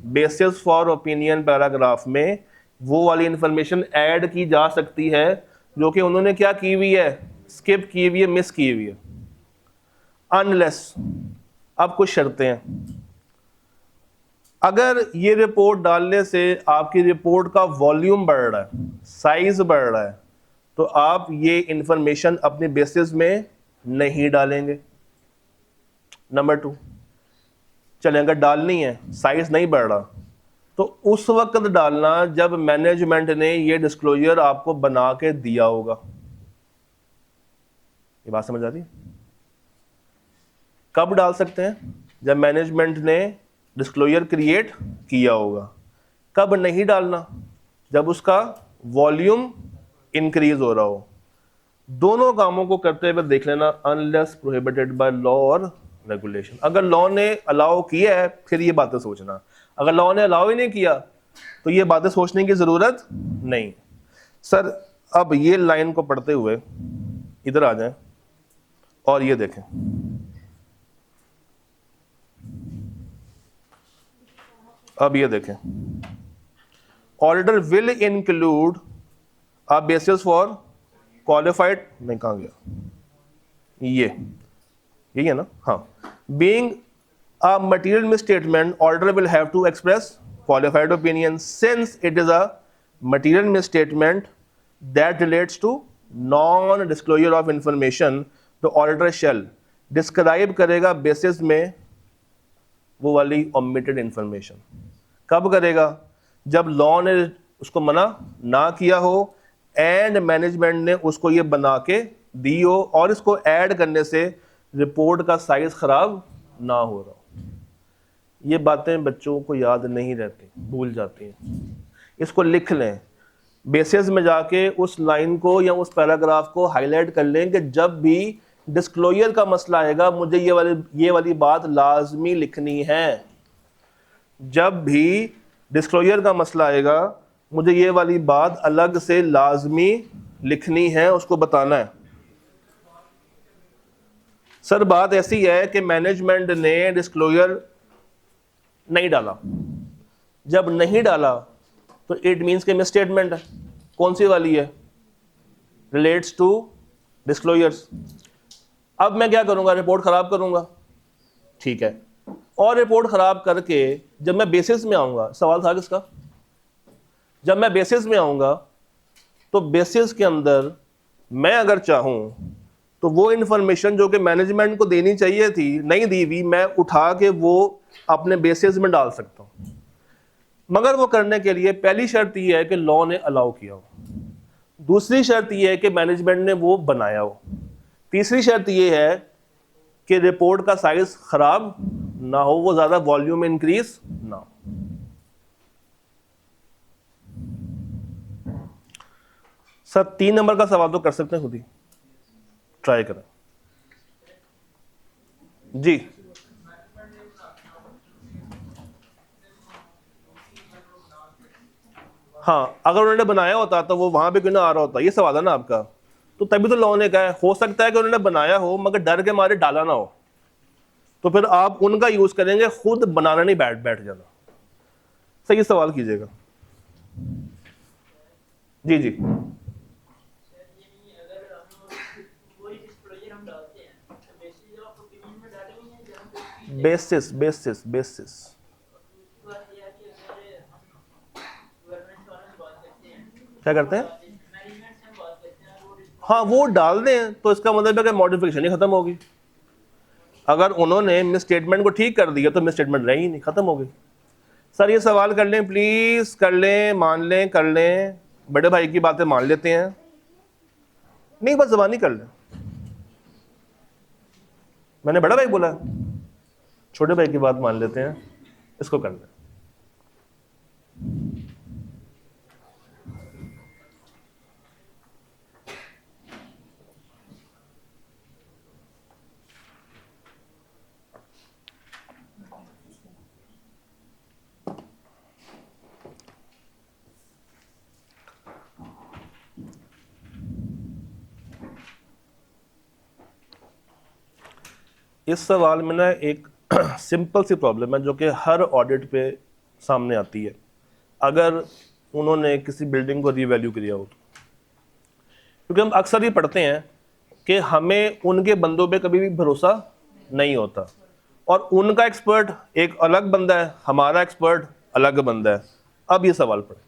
बेसिस फॉर ओपिनियन पैराग्राफ में वो वाली इंफॉर्मेशन ऐड की जा सकती है जो कि उन्होंने क्या की हुई है, स्किप की हुई है, मिस की हुई है। अनलेस, अब कुछ शर्तें हैं, अगर ये रिपोर्ट डालने से आपकी रिपोर्ट का वॉल्यूम बढ़ रहा है, साइज बढ़ रहा है, तो आप ये इंफॉर्मेशन अपने बेसिस में नहीं डालेंगे। नंबर 2, चलें अगर डालनी है, साइज नहीं बढ़ रहा, तो उस वक्त डालना जब मैनेजमेंट ने ये डिस्क्लोजर आपको बना के दिया होगा। ये बात समझ आती है? कब डाल सकते हैं, जब मैनेजमेंट ने डिस्क्लोजर क्रिएट किया होगा। कब नहीं डालना, जब उसका वॉल्यूम इंक्रीज हो रहा हो। दोनों कामों को करते हुए देख लेना, अनलेस प्रोहिबिटेड बाय लॉ और रेगुलेशन। अगर लॉ ने अलाउ किया है फिर ये बातें सोचना, अगर लॉ ने अलाउ ही नहीं किया तो ये बातें सोचने की जरूरत नहीं। सर अब ये लाइन को पढ़ते हुए इधर आ जाएं और ये देखें, अब ये देखें, auditor will include a basis for qualified, नहीं कहां गया, ये है ना, हाँ, being a material misstatement auditor will have to express qualified opinion since it is a material misstatement that relates to non disclosure of information, the auditor shall describe करेगा basis में वो वाली ओमिटेड इंफॉर्मेशन। कब करेगा, जब law ने उसको मना ना किया हो एंड मैनेजमेंट ने उसको ये बना के दी हो और इसको ऐड करने से रिपोर्ट का साइज खराब ना हो रहा हो। ये बातें बच्चों को याद नहीं रहती, भूल जाती हैं। इसको लिख लें, बेसिस में जाके उस लाइन को या उस पैराग्राफ को हाईलाइट कर लें कि जब भी डिस्क्लोजर का मसला आएगा, मुझे ये वाली बात लाजमी लिखनी है। जब भी डिस्क्लोजर का मसला आएगा मुझे ये वाली बात अलग से लाजमी लिखनी है, उसको बताना है। सर बात ऐसी है कि मैनेजमेंट ने डिस्क्लोजर नहीं डाला, जब नहीं डाला तो इट मीन्स कि मिस स्टेटमेंट है। कौन सी वाली है? Relates to disclosures. अब मैं क्या करूंगा? रिपोर्ट खराब करूंगा, ठीक है। और रिपोर्ट खराब करके जब मैं बेसिस में आऊंगा, सवाल था किसका? जब मैं बेसिस में आऊंगा तो बेसिस के अंदर मैं अगर चाहूं तो वो इंफॉर्मेशन जो कि मैनेजमेंट को देनी चाहिए थी नहीं दी हुई, मैं उठा के वो अपने बेसिस में डाल सकता हूं। मगर वो करने के लिए पहली शर्त ये है कि लॉ ने अलाउ किया हो, दूसरी शर्त ये है कि मैनेजमेंट ने वो बनाया हो, तीसरी शर्त ये है कि रिपोर्ट का साइज खराब ना हो, वो ज्यादा वॉल्यूम इंक्रीज ना हो। सर 3 नंबर का सवाल तो कर सकते हैं, खुद ही ट्राई करें जी। हाँ, अगर उन्होंने बनाया होता तो वो वहां पे क्यों ना आ रहा होता, ये सवाल है ना आपका। तो तभी तो लॉ ने कहा है, हो सकता है कि उन्होंने बनाया हो मगर डर के मारे डाला ना हो, तो फिर आप उनका यूज करेंगे, खुद बनाना नहीं बैठ जाना। सही सवाल कीजिएगा जी जी। बेसिस बेसिस बेसिस क्या करते हैं? हाँ, वो डाल दें तो इसका मतलब है कि मॉडिफिकेशन ही खत्म होगी। अगर उन्होंने मिस स्टेटमेंट को ठीक कर दिया तो मिस स्टेटमेंट रही नहीं, खत्म हो गई। सर ये सवाल कर लें प्लीज, कर लें, मान लें, कर लें, बड़े भाई की बातें मान लेते हैं, नहीं बस जबानी कर लें। मैंने बड़ा भाई बोला, छोटे भाई की बात मान लेते हैं, इसको कर लें। इस सवाल में ना एक सिंपल सी प्रॉब्लम है जो कि हर ऑडिट पे सामने आती है, अगर उन्होंने किसी बिल्डिंग को रीवैल्यू किया हो तो। क्योंकि हम अक्सर ये पढ़ते हैं कि हमें उनके बंदों पे कभी भी भरोसा नहीं होता, और उनका एक्सपर्ट एक अलग बंदा है, हमारा एक्सपर्ट अलग बंदा है। अब ये सवाल पढ़े,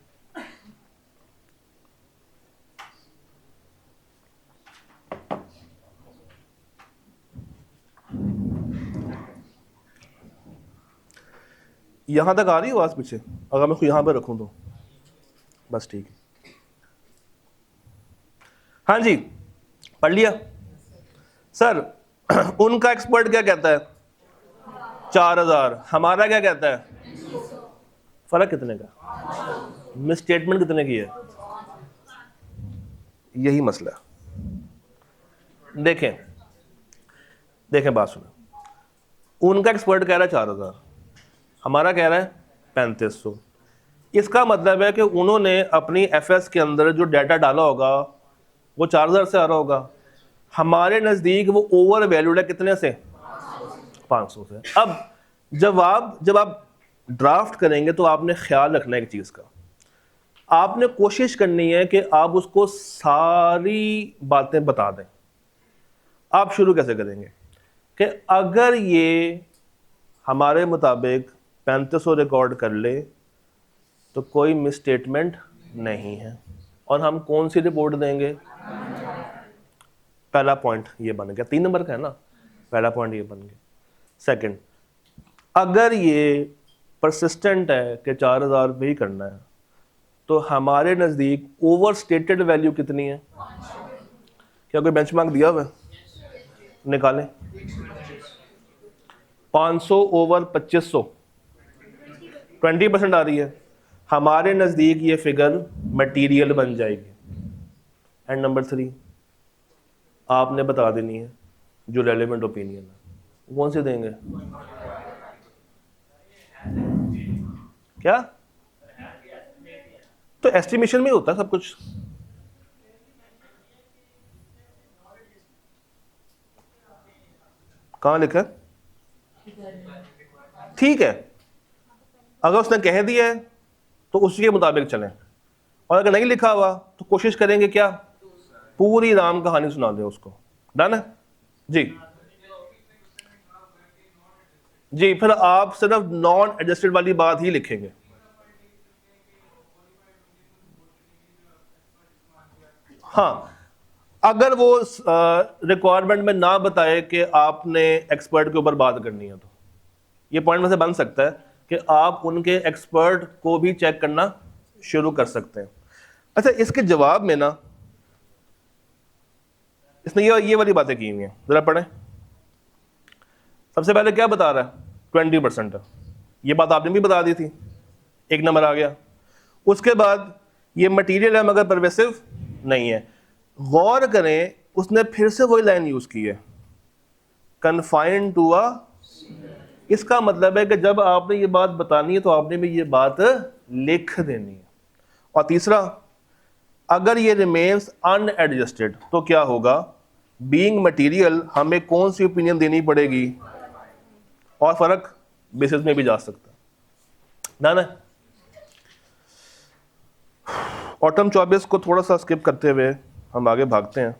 यहां तक आ रही है आवाज पीछे? अगर मैं यहां पे रखूं तो बस ठीक है। हाँ जी, पढ़ लिया सर। उनका एक्सपर्ट क्या कहता है? 4000। हमारा क्या कहता है? फर्क कितने का? मिस स्टेटमेंट कितने की है? यही मसला है। देखें देखें, बात सुनो। उनका एक्सपर्ट कह रहा है 4000, हमारा कह रहा है 3500। इसका मतलब है कि उन्होंने अपनी एफएस के अंदर जो डाटा डाला होगा वो 4000 से आ रहा होगा, हमारे नज़दीक वो ओवर वैल्यूड है कितने से? 500 से। अब जब आप ड्राफ्ट करेंगे तो आपने ख्याल रखना है एक चीज़ का, आपने कोशिश करनी है कि आप उसको सारी बातें बता दें। आप शुरू कैसे करेंगे कि अगर ये हमारे मुताबिक 3500 रिकॉर्ड कर ले तो कोई मिस स्टेटमेंट नहीं है, और हम कौन सी रिपोर्ट देंगे? पहला पॉइंट ये बन गया, 3 नंबर का है ना, पहला पॉइंट ये बन गया। सेकंड, अगर ये परसिस्टेंट है कि 4000 पे ही करना है तो हमारे नज़दीक ओवर स्टेटेड वैल्यू कितनी है? क्या कोई बेंचमार्क दिया हुआ है? निकालें। 500 ओवर 2500 20% आ रही है, हमारे नज़दीक ये फिगर मटीरियल बन जाएगी। एंड नंबर 3 आपने बता देनी है जो रेलेवेंट ओपिनियन है कौन से देंगे? क्या? तो एस्टिमेशन में होता है सब कुछ। कहाँ लिखा है? ठीक है, अगर उसने कह दिया है तो उसी के मुताबिक चलें, और अगर नहीं लिखा हुआ तो कोशिश करेंगे क्या, पूरी राम कहानी सुना दे उसको। डन है जी? जी, फिर आप सिर्फ नॉन एडजस्टेड वाली बात ही लिखेंगे। हाँ, अगर वो रिक्वायरमेंट में ना बताए कि आपने एक्सपर्ट के ऊपर बात करनी है, तो ये पॉइंट में से बन सकता है कि आप उनके एक्सपर्ट को भी चेक करना शुरू कर सकते हैं। अच्छा, इसके जवाब में ना इसने ये वाली बातें की हुई हैं, जरा पढ़ें। सबसे पहले क्या बता रहा है? 20% है, ये बात आपने भी बता दी थी, एक नंबर आ गया। उसके बाद ये मटेरियल है मगर परवेसिव नहीं है। गौर करें, उसने फिर से वही लाइन यूज की है, कन्फाइंड टू अ। इसका मतलब है कि जब आपने ये बात बतानी है तो आपने भी ये बात लिख देनी है। और तीसरा, अगर ये रिमेन्स अनएडजस्टेड तो क्या होगा? बीइंग मटेरियल हमें कौन सी ओपिनियन देनी पड़ेगी, और फर्क बेसिस में भी जा सकता है ना। ऑटम 24 को थोड़ा सा स्किप करते हुए हम आगे भागते हैं।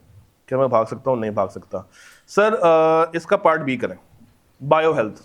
क्या मैं भाग सकता हूँ? नहीं भाग सकता। सर इसका पार्ट बी करें, बायो हेल्थ।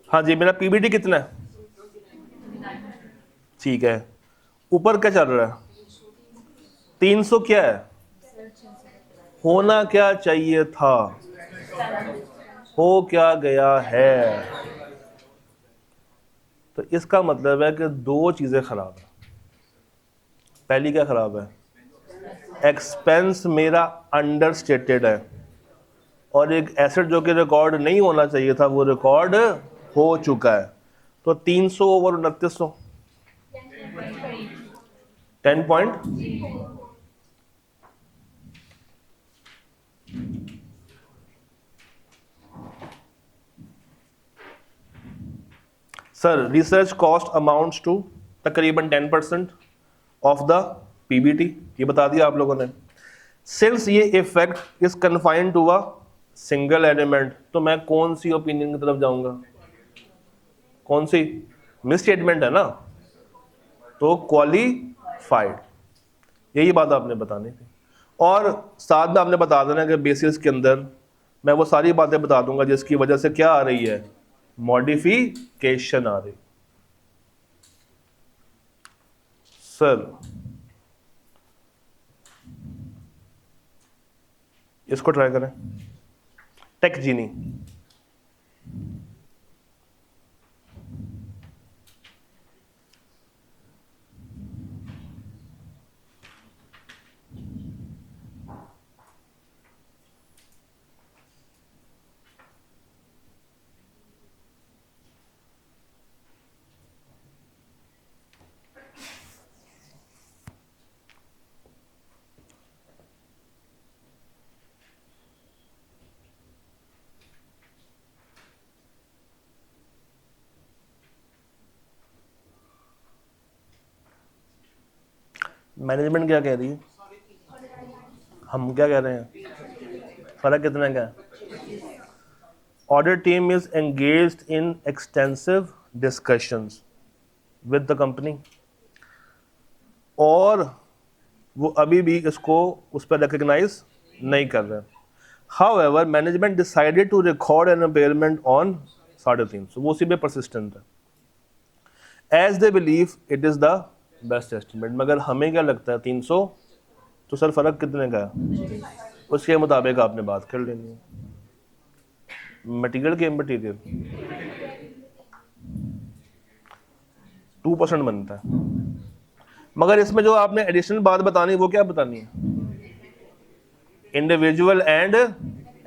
हाँ जी, मेरा पीबीटी कितना है? ठीक है, ऊपर क्या चल रहा है? 300 क्या है? होना क्या चाहिए था, हो क्या गया है। तो इसका मतलब है कि दो चीजें खराब है। पहली क्या खराब है? एक्सपेंस मेरा अंडरस्टेटेड है, और एक एसेट जो कि रिकॉर्ड नहीं होना चाहिए था वो रिकॉर्ड हो चुका है। तो 300 over 2900, 10 point. Sir research cost amounts to तकरीबन 10% ऑफ द पीबीटी, ये बता दिया आप लोगों ने। सिंस ये effect is confined to a single element, तो मैं कौन सी ओपिनियन की तरफ जाऊंगा? कौन सी? मिस स्टेटमेंट है ना, तो क्वालिफाइड। यही बात आपने बतानी थी। और साथ में आपने बता देना कि बेसिस के अंदर मैं वो सारी बातें बता दूंगा जिसकी वजह से क्या आ रही है, मॉडिफिकेशन आ रही। सर इसको ट्राई करें, टेक जीनी। मैनेजमेंट क्या कह रही है, हम क्या कह रहे हैं? फर्क कितना क्या है? Audit team is engaged in extensive discussions with the company, और वो अभी भी इसको उस पर रिकग्नाइज नहीं कर रहे। However management decided to record an impairment on 350, वो उसी पे परसिस्टेंट है, as they believe it is the best estimate. मगर हमें क्या लगता है 300, तो सर फर्क कितने का है? उसके मुताबिक आपने बात कर लेनी है। मटीरियल के इमटीरियल 2% बनता है, मगर इसमें जो आपने एडिशनल बात बतानी वो क्या बतानी है? इंडिविजुअल एंड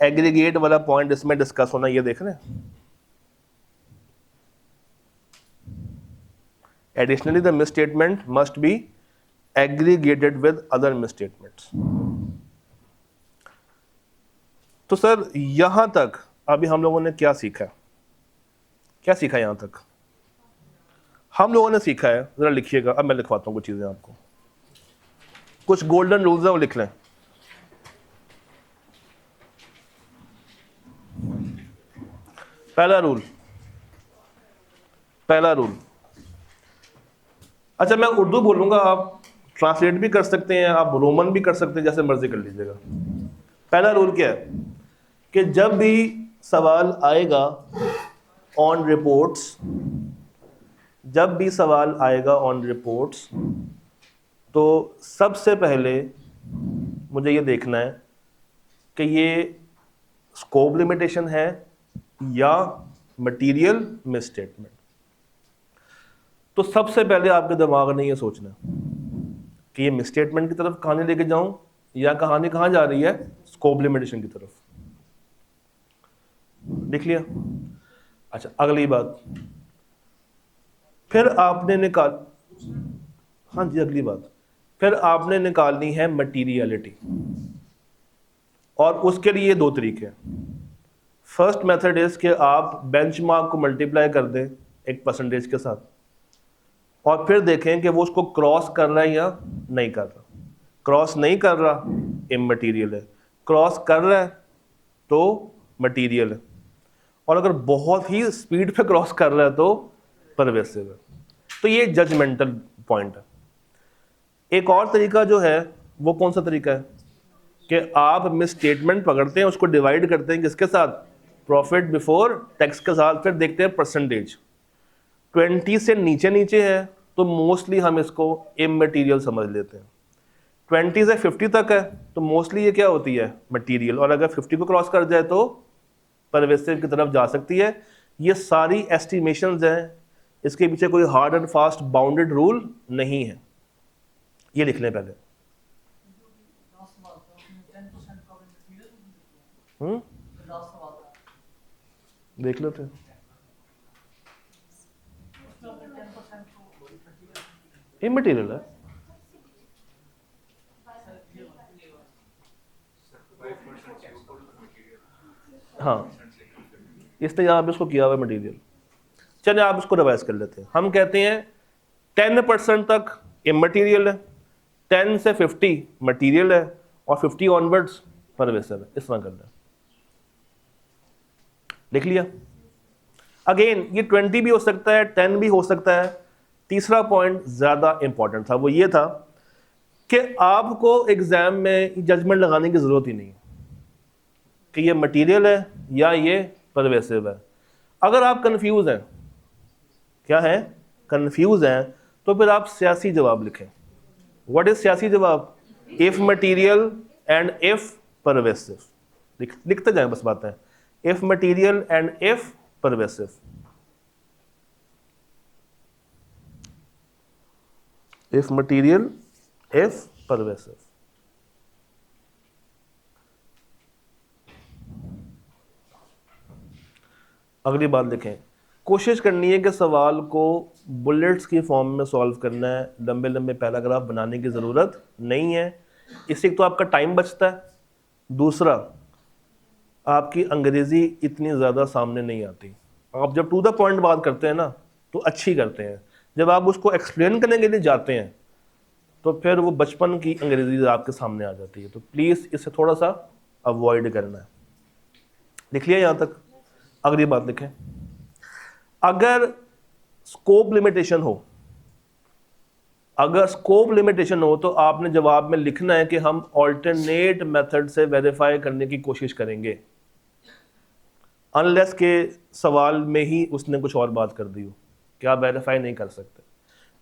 एग्रीगेट वाला पॉइंट इसमें डिस्कस होना, ये देख रहे हैं। Additionally the misstatement must be aggregated with other misstatements. तो सर यहां तक अभी हम लोगों ने क्या सीखा? क्या सीखा यहां तक? हम लोगों ने सीखा है, जरा लिखिएगा, अब मैं लिखवाता हूं कुछ चीजें आपको, कुछ गोल्डन रूल्स हैं वो लिख लें। पहला रूल, अच्छा मैं उर्दू बोलूंगा, आप ट्रांसलेट भी कर सकते हैं, आप रोमन भी कर सकते हैं, जैसे मर्जी कर लीजिएगा। पहला रूल क्या है कि जब भी सवाल आएगा ऑन रिपोर्ट्स, जब भी सवाल आएगा ऑन रिपोर्ट्स, तो सबसे पहले मुझे ये देखना है कि ये स्कोप लिमिटेशन है या मटीरियल मिसस्टेटमेंट। तो सबसे पहले आपके दिमाग ने ये सोचना कि ये मिसस्टेटमेंट की तरफ कहानी लेके जाऊं या कहानी कहां जा रही है? स्कोप लिमिटेशन की तरफ। देख लिया? अच्छा अगली बात, फिर आपने हाँ जी अगली बात, फिर आपने निकालनी है मटीरियलिटी, और उसके लिए दो तरीके हैं। फर्स्ट मेथड इज कि आप बेंचमार्क को मल्टीप्लाई कर दें एक परसेंटेज के साथ, और फिर देखें कि वो उसको क्रॉस कर रहा है या नहीं कर रहा। क्रॉस नहीं कर रहा इममटीरियल है, क्रॉस कर रहा है तो मटीरियल है, और अगर बहुत ही स्पीड पे क्रॉस कर रहा है तो परवेसिव है। तो ये जजमेंटल पॉइंट है। एक और तरीका जो है वो कौन सा तरीका है कि आप मिसस्टेटमेंट पकड़ते हैं, उसको डिवाइड करते हैं किसके साथ? प्रॉफिट बिफोर टैक्स के साथ, फिर देखते हैं परसेंटेज। 20 से नीचे नीचे है तो मोस्टली हम इसको इममटीरियल समझ लेते हैं। 20 से 50 तक है तो मोस्टली ये क्या होती है? मटीरियल, और अगर 50 को क्रॉस कर जाए तो परवेसिव की तरफ जा सकती है। ये सारी एस्टिमेशंस हैं, इसके पीछे कोई hard and fast bounded rule नहीं है। ये लिख लें पहले। देख लेते हैं। इममटीरियल है, हाँ इसने यहाँ पे इसको किया हुआ है मटीरियल। चलिए आप इसको रिवाइज कर लेते हैं। हम कहते हैं 10% तक इममटीरियल है, 10 से 50 मटीरियल है, और 50 ऑनवर्ड्स परवेसिव है। इस तरह करना है। लिख लिया? अगेन ये 20 भी हो सकता है, 10 भी हो सकता है। तीसरा पॉइंट ज्यादा इंपॉर्टेंट था, वो ये था कि आपको एग्जाम में जजमेंट लगाने की जरूरत ही नहीं कि ये मटीरियल है या ये परवेसिव है। अगर आप कंफ्यूज हैं, क्या है? कंफ्यूज हैं, तो फिर आप सियासी जवाब लिखें। व्हाट इज सियासी जवाब? If material and if pervasive. लिखते जाएं बस बातें। If material and if pervasive. If material if pervasive. अगली बात देखें, कोशिश करनी है कि सवाल को बुलेट्स की फॉर्म में सॉल्व करना है। लंबे लंबे पैराग्राफ बनाने की ज़रूरत नहीं है। इससे तो आपका टाइम बचता है, दूसरा आपकी अंग्रेज़ी इतनी ज़्यादा सामने नहीं आती। आप जब टू द पॉइंट बात करते हैं ना तो अच्छी करते हैं, जब आप उसको एक्सप्लेन करने के लिए जाते हैं तो फिर वो बचपन की अंग्रेज़ी आपके सामने आ जाती है। तो प्लीज़ इसे थोड़ा सा अवॉइड करना है। लिख लिया यहाँ तक? अगली बात देखें, अगर स्कोप लिमिटेशन हो, अगर स्कोप लिमिटेशन हो तो आपने जवाब में लिखना है कि हम ऑल्टरनेट मेथड से वेरीफाई करने की कोशिश करेंगे, अनलेस के सवाल में ही उसने कुछ और बात कर दी हो कि आप वेरीफाई नहीं कर सकते।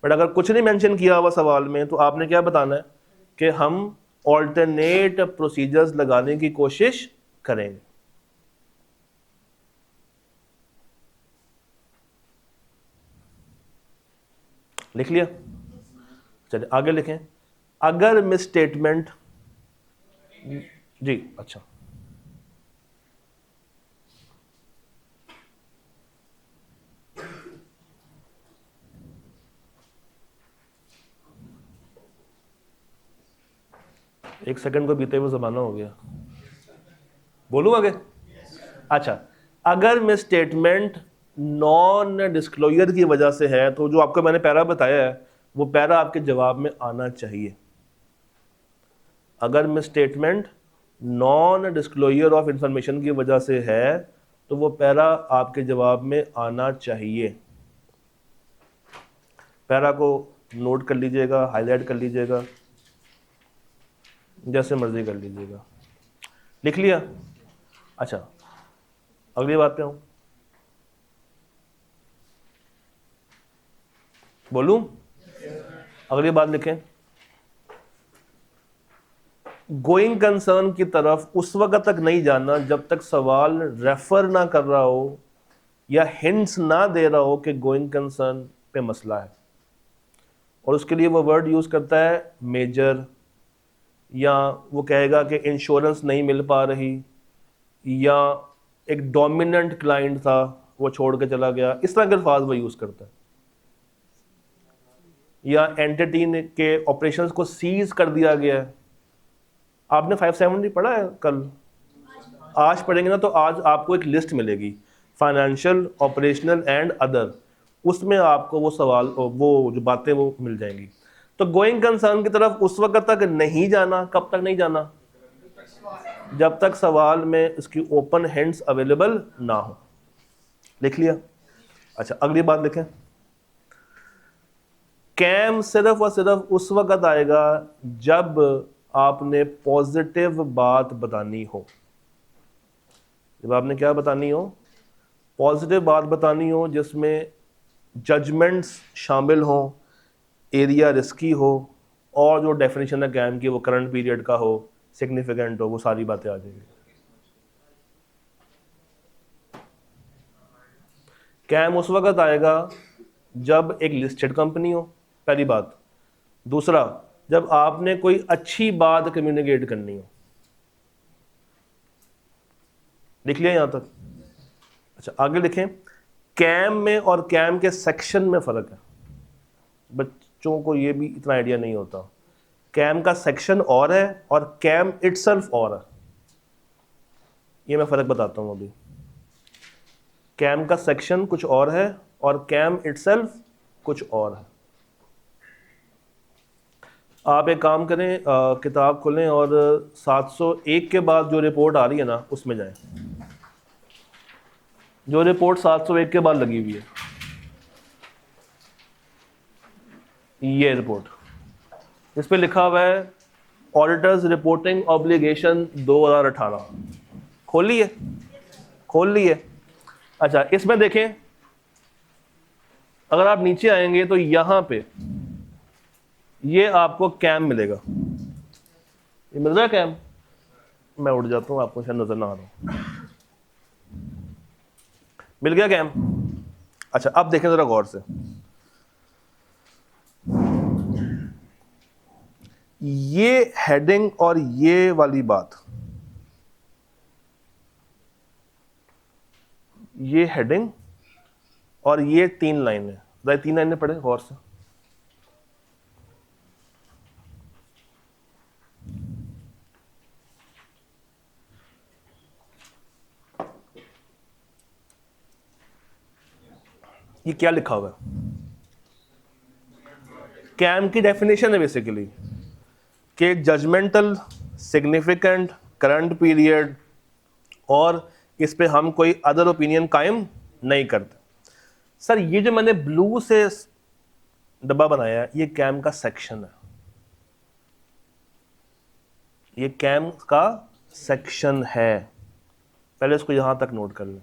बट अगर कुछ नहीं मेंशन किया हुआ सवाल में तो आपने क्या बताना है कि हम ऑल्टरनेट प्रोसीजर्स लगाने की कोशिश करेंगे। लिख लिया? चलिए आगे लिखें। अगर मिस स्टेटमेंट, जी अच्छा, एक सेकंड को बीते हुए जमाना हो गया, बोलूं आगे? अच्छा, अगर मिस स्टेटमेंट नॉन डिस्क्लोजर की वजह से है तो जो आपको मैंने पैरा बताया है वो पैरा आपके जवाब में आना चाहिए। अगर miss statement non disclosure of information की वजह से है तो वो पैरा आपके जवाब में आना चाहिए। पैरा को नोट कर लीजिएगा, हाईलाइट कर लीजिएगा, जैसे मर्जी कर लीजिएगा। लिख लिया? अच्छा, अगली बात पे हूँ, बोलूं? अगली बात लिखें। गोइंग कंसर्न की तरफ उस वक्त तक नहीं जाना जब तक सवाल रेफर ना कर रहा हो या हिंट्स ना दे रहा हो कि गोइंग कंसर्न पे मसला है, और उसके लिए वो वर्ड यूज करता है मेजर, या वो कहेगा कि इंश्योरेंस नहीं मिल पा रही, या एक डोमिनेंट क्लाइंट था वो छोड़ के चला गया, इस तरह के अल्फाज वो यूज करता है। या एंटिटी ने के ऑपरेशंस को सीज कर दिया गया है। आपने 570 पढ़ा है कल? आज पढ़ेंगे ना, तो आज आपको एक लिस्ट मिलेगी, फाइनेंशियल, ऑपरेशनल एंड अदर, उसमें आपको वो सवाल, वो जो बातें वो मिल जाएंगी। तो गोइंग कंसर्न की तरफ उस वक्त तक नहीं जाना, कब तक नहीं जाना? जब तक सवाल में इसकी ओपन हैंड्स अवेलेबल ना हो। लिख लिया? अच्छा, अगली बात लिखें। कैम सिर्फ और सिर्फ उस वक्त आएगा जब आपने पॉजिटिव बात बतानी हो। जब आपने क्या बतानी हो? पॉजिटिव बात बतानी हो, जिसमें जजमेंट्स शामिल हो, एरिया रिस्की हो, और जो डेफिनेशन है कैम की वो करंट पीरियड का हो, सिग्निफिकेंट हो, वो सारी बातें आ जाएंगी। कैम उस वक्त आएगा जब एक लिस्टेड कंपनी हो, पहली बात। दूसरा, जब आपने कोई अच्छी बात कम्युनिकेट करनी हो। लिख लिया यहां तक? अच्छा, आगे लिखें। कैम में और कैम के सेक्शन में फ़र्क है, बच्चों को ये भी इतना आइडिया नहीं होता। कैम का सेक्शन और है और कैम इटसेल्फ और है, ये मैं फ़र्क बताता हूँ अभी। कैम का सेक्शन कुछ और है और कैम इटसेल्फ कुछ और है। आप एक काम करें, किताब खोलें और 701 के बाद जो रिपोर्ट आ रही है ना उसमें जाएं। जो रिपोर्ट 701 के बाद लगी हुई है, ये रिपोर्ट, इस पे लिखा हुआ है ऑडिटर्स रिपोर्टिंग ऑब्लिगेशन 2018। खोल लिए? खोल लिए? अच्छा, इसमें देखें, अगर आप नीचे आएंगे तो यहां पे ये आपको कैम मिलेगा। ये मिल रहा है कैम? मैं उड़ जाता हूं, आपको शायद नजर ना आ रहा हूं। मिल गया कैम? अच्छा, अब देखें जरा गौर से, ये हेडिंग और ये वाली बात, ये हेडिंग और ये 3 लाइनें, जरा 3 लाइनें पढ़े गौर से। ये क्या लिखा हुआ है? कैम की डेफिनेशन है बेसिकली कि जजमेंटल, सिग्निफिकेंट, करंट पीरियड, और इस पे हम कोई अदर ओपिनियन कायम नहीं करते। सर, ये जो मैंने ब्लू से डब्बा बनाया है ये कैम का सेक्शन है, ये कैम का सेक्शन है। पहले इसको यहां तक नोट कर लें।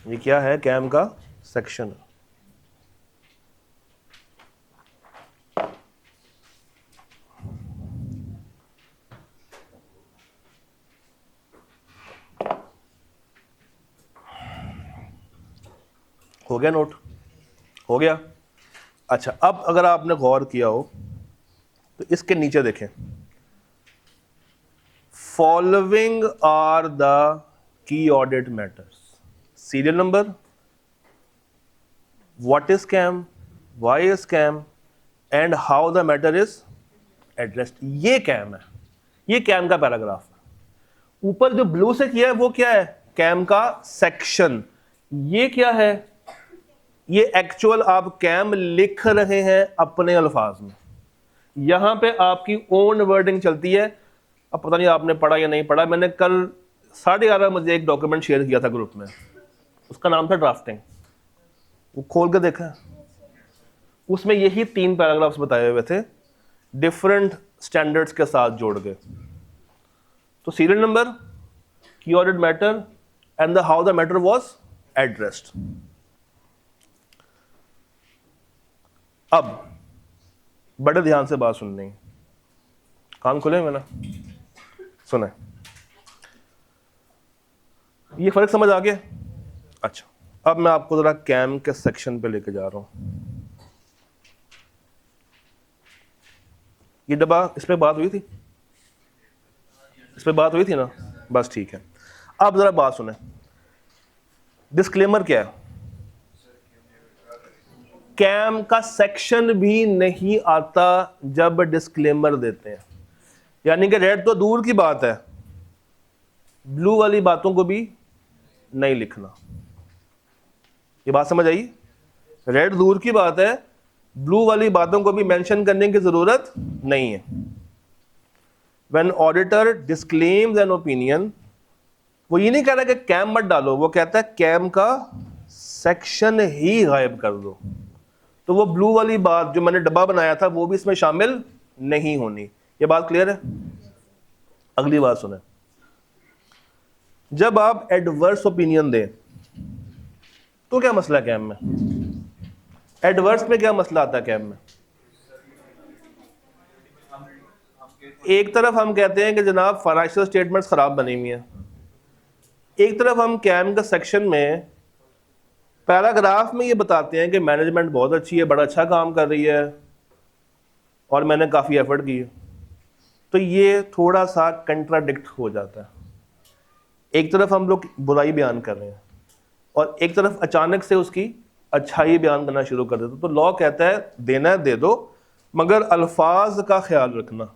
ये क्या है? कैम का सेक्शन है। हो गया नोट? हो गया। अच्छा, अब अगर आपने गौर किया हो तो इसके नीचे देखें, following are the key audit matters, serial number, what is KAM, why is KAM and how the matter is addressed. ये कैम है, ये कैम का पैराग्राफ है। ऊपर जो ब्लू से किया है वो क्या है? कैम का सेक्शन। ये क्या है? ये एक्चुअल आप कैम लिख रहे हैं अपने अल्फाज में, यहां पे आपकी ओन वर्डिंग चलती है। अब पता नहीं आपने पढ़ा या नहीं पढ़ा, मैंने कल 11:30 मुझे एक डॉक्यूमेंट शेयर किया था ग्रुप में, उसका नाम था ड्राफ्टिंग। वो खोल के देखा, उसमें यही 3 पैराग्राफ्स बताए हुए थे डिफरेंट स्टैंडर्ड्स के साथ जोड़ के। तो सीरियल नंबर, की audit matter and the how the matter was addressed. अब बड़े ध्यान से बात सुननी, कान खुले मैंने, सुने, ये फर्क समझ आ गया? अच्छा, अब मैं आपको जरा कैम के सेक्शन पे लेके जा रहा हूं। ये डब्बा, इस पे बात हुई थी, इस पे बात हुई थी ना? बस ठीक है। अब जरा बात सुने, डिस्क्लेमर क्या है? कैम का सेक्शन भी नहीं आता जब डिस्क्लेमर देते हैं, यानी कि रेड तो दूर की बात है, ब्लू वाली बातों को भी नहीं लिखना। ये बात समझ आई? रेड दूर की बात है, ब्लू वाली बातों को भी मेंशन करने की जरूरत नहीं है। When auditor disclaims an opinion, वो ये नहीं कह रहा कि कैम मत डालो, वो कहता है कैम का सेक्शन ही गायब कर दो। तो वो ब्लू वाली बात जो मैंने डब्बा बनाया था वो भी इसमें शामिल नहीं होनी। ये बात क्लियर है? अगली बात सुने, जब आप एडवर्स ओपिनियन दें तो क्या मसला है कैम में? एडवर्स में क्या मसला आता है कैम में? एक तरफ हम कहते हैं कि जनाब फाइनेंशियल स्टेटमेंट्स खराब बनी हुई हैं, एक तरफ हम कैम का सेक्शन में पैराग्राफ में ये बताते हैं कि मैनेजमेंट बहुत अच्छी है, बड़ा अच्छा काम कर रही है और मैंने काफ़ी एफर्ट की है। तो ये थोड़ा सा कंट्राडिक्ट हो जाता है। एक तरफ हम लोग बुराई बयान कर रहे हैं और एक तरफ अचानक से उसकी अच्छाई बयान करना शुरू कर देते। तो लॉ कहता है देना है दे दो, मगर अल्फाज का ख्याल रखना।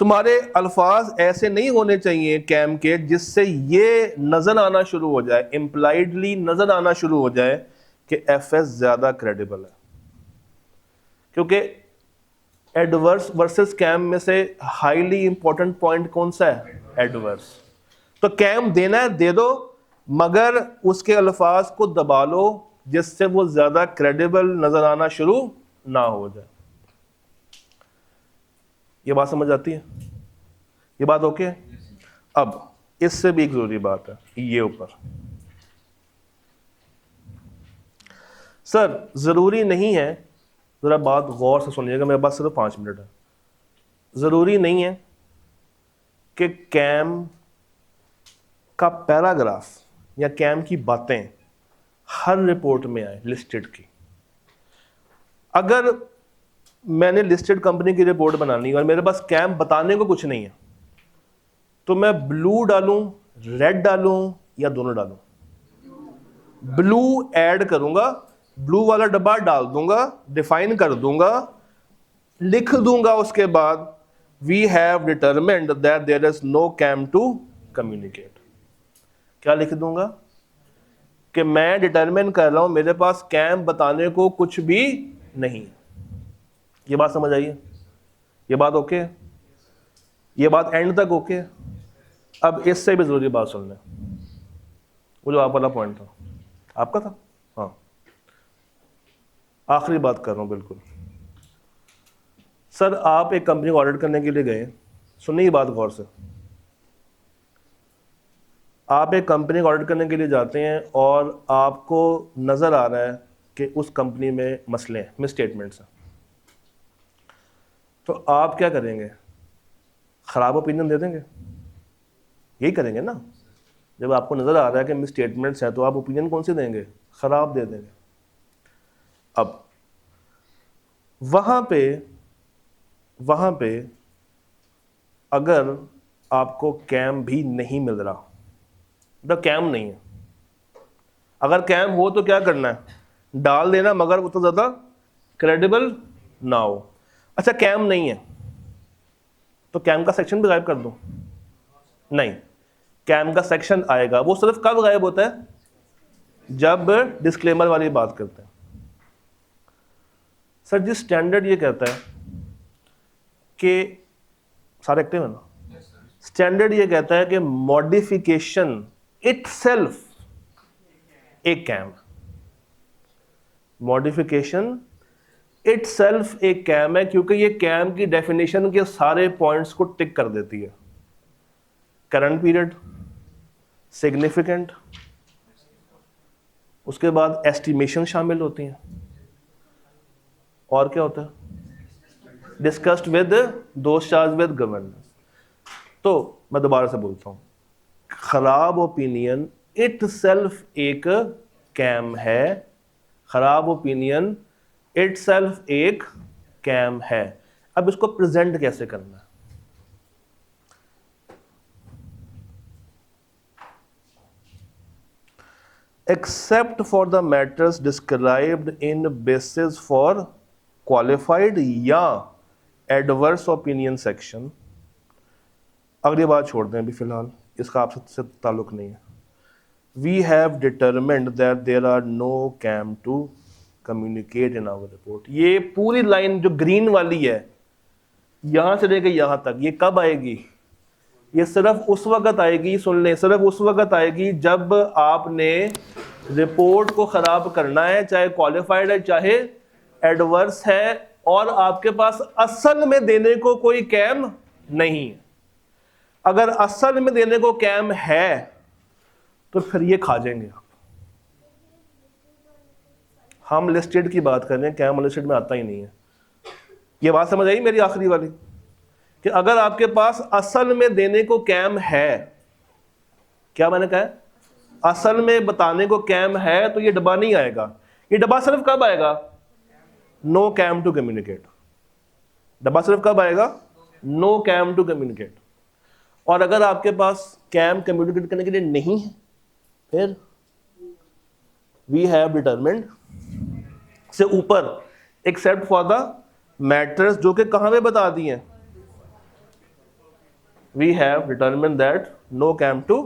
तुम्हारे अल्फाज ऐसे नहीं होने चाहिए कैम के जिससे ये नजर आना शुरू हो जाए, इम्प्लाइडली नजर आना शुरू हो जाए कि एफएस ज्यादा क्रेडिबल है। क्योंकि एडवर्स वर्सेस कैम में से हाईली इंपॉर्टेंट पॉइंट कौन सा है? एडवर्स। तो कैम देना है दे दो, मगर उसके अल्फाज को दबा लो जिससे वो ज्यादा क्रेडिबल नजर आना शुरू ना हो जाए। ये बात समझ आती है? ये बात ओके है? अब इससे भी एक जरूरी बात है, ये ऊपर सर जरूरी नहीं है, जरा बात गौर से सुनिएगा, मेरे पास सिर्फ 5 मिनट है। जरूरी नहीं है कि कैम का पैराग्राफ या कैम की बातें हर रिपोर्ट में आए लिस्टेड की। अगर मैंने लिस्टेड कंपनी की रिपोर्ट बनानी और मेरे पास कैम बताने को कुछ नहीं है, तो मैं ब्लू डालूं, रेड डालूं या दोनों डालूं? ब्लू ऐड करूंगा, ब्लू वाला डब्बा डाल दूंगा, डिफाइन कर दूंगा, लिख दूंगा उसके बाद we have determined that there is no cam to communicate. क्या लिख दूंगा? कि मैं डिटरमिन कर रहा हूं मेरे पास कैम बताने को कुछ भी नहीं। ये बात समझ आई है? ये बात ओके है? ये बात एंड तक ओके है? अब इससे भी जरूरी बात सुन लें, वो जो आप वाला पॉइंट था, आपका था, हाँ, आखिरी बात कर रहा हूं बिल्कुल। सर आप एक कंपनी को ऑडिट करने के लिए गए, सुनिए ये बात गौर से, आप एक कंपनी को ऑडिट करने के लिए जाते हैं और आपको नजर आ रहा है कि उस कंपनी में मसले हैं, मिसस्टेटमेंट्स हैं, तो आप क्या करेंगे? खराब ओपिनियन दे देंगे? यही करेंगे ना? जब आपको नज़र आ रहा है कि मिस स्टेटमेंट्स हैं तो आप ओपिनियन कौन से देंगे? ख़राब दे देंगे। अब वहाँ पे अगर आपको कैम भी नहीं मिल रहा, तो कैम नहीं है, अगर कैम हो तो क्या करना है? डाल देना, मगर उतना ज़्यादा क्रेडिबल ना हो। अच्छा कैम नहीं है तो कैम का सेक्शन भी गायब कर दूं? नहीं, कैम का सेक्शन आएगा, वो सिर्फ कब गायब होता है? जब डिस्क्लेमर वाली बात करते हैं। सर जी स्टैंडर्ड ये कहता है कि सारे एक्टिव है ना, स्टैंडर्ड ये कहता है कि मॉडिफिकेशन इटसेल्फ एक कैम, मॉडिफिकेशन इटसेल्फ एक कैम है, क्योंकि ये कैम की डेफिनेशन के सारे पॉइंट्स को टिक कर देती है। करंट पीरियड, सिग्निफिकेंट, उसके बाद एस्टिमेशन शामिल होती हैं, और क्या होता है? Discussed with those charge with governance. तो मैं दोबारा से बोलता हूं, खराब ओपिनियन इटसेल्फ एक कैम है, खराब ओपिनियन इटसेल्फ एक कैम है। अब इसको प्रेजेंट कैसे करना है? Accept for the matters described in basis for qualified या एडवर्स ओपिनियन सेक्शन। अगली बात छोड़ दें अभी फिलहाल, इसका आपसे ताल्लुक नहीं है। We have determined that there are no cam to communicate in our report. ये पूरी लाइन जो ग्रीन वाली है यहां से लेकर यहां तक, ये कब आएगी? ये सिर्फ उस वक्त आएगी, सुन लें, सिर्फ उस वक्त आएगी जब आपने रिपोर्ट को खराब करना है, चाहे क्वालिफाइड है चाहे एडवर्स है, और आपके पास असल में देने को कोई कैम नहीं है। अगर असल में देने को कैम है तो फिर ये खा जाएंगे आप। हम लिस्टेड की बात कर रहे हैं, कैम लिस्टेड में आता ही नहीं है। ये बात समझ आई मेरी आखिरी वाली, कि अगर आपके पास असल में देने को कैम है, क्या मैंने कहा है? असल में बताने को कैम है, तो ये डब्बा नहीं आएगा। ये डब्बा सिर्फ कब आएगा? No cam to communicate. डब्बा सिर्फ कब आएगा? No cam to communicate. और अगर आपके पास कैम कम्युनिकेट करने के लिए नहीं है, फिर वी हैव डिटरमिन्ड से ऊपर एक्सेप्ट फॉर द मैटर्स, जो कि कहां पे बता दिए हैं? We have determined that no cam to.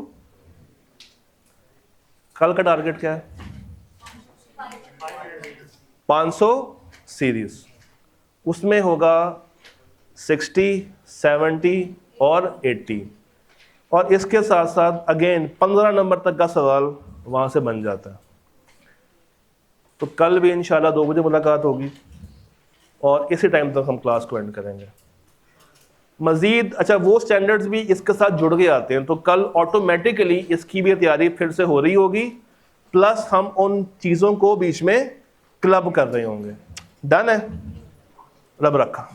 कल का टारगेट क्या है? 500 सीरीज, उसमें होगा 60, 70 और 80, और इसके साथ साथ अगेन 15 नंबर तक का सवाल वहां से बन जाता है। तो कल भी इंशाल्लाह 2 बजे मुलाकात होगी और इसी टाइम तक हम क्लास को एंड करेंगे। मजीद अच्छा वो स्टैंडर्ड्स भी इसके साथ जुड़ के आते हैं, तो कल ऑटोमेटिकली इसकी भी तैयारी फिर से हो रही होगी, प्लस हम उन चीज़ों को बीच में क्लब कर रहे होंगे। डन है? रब रखा।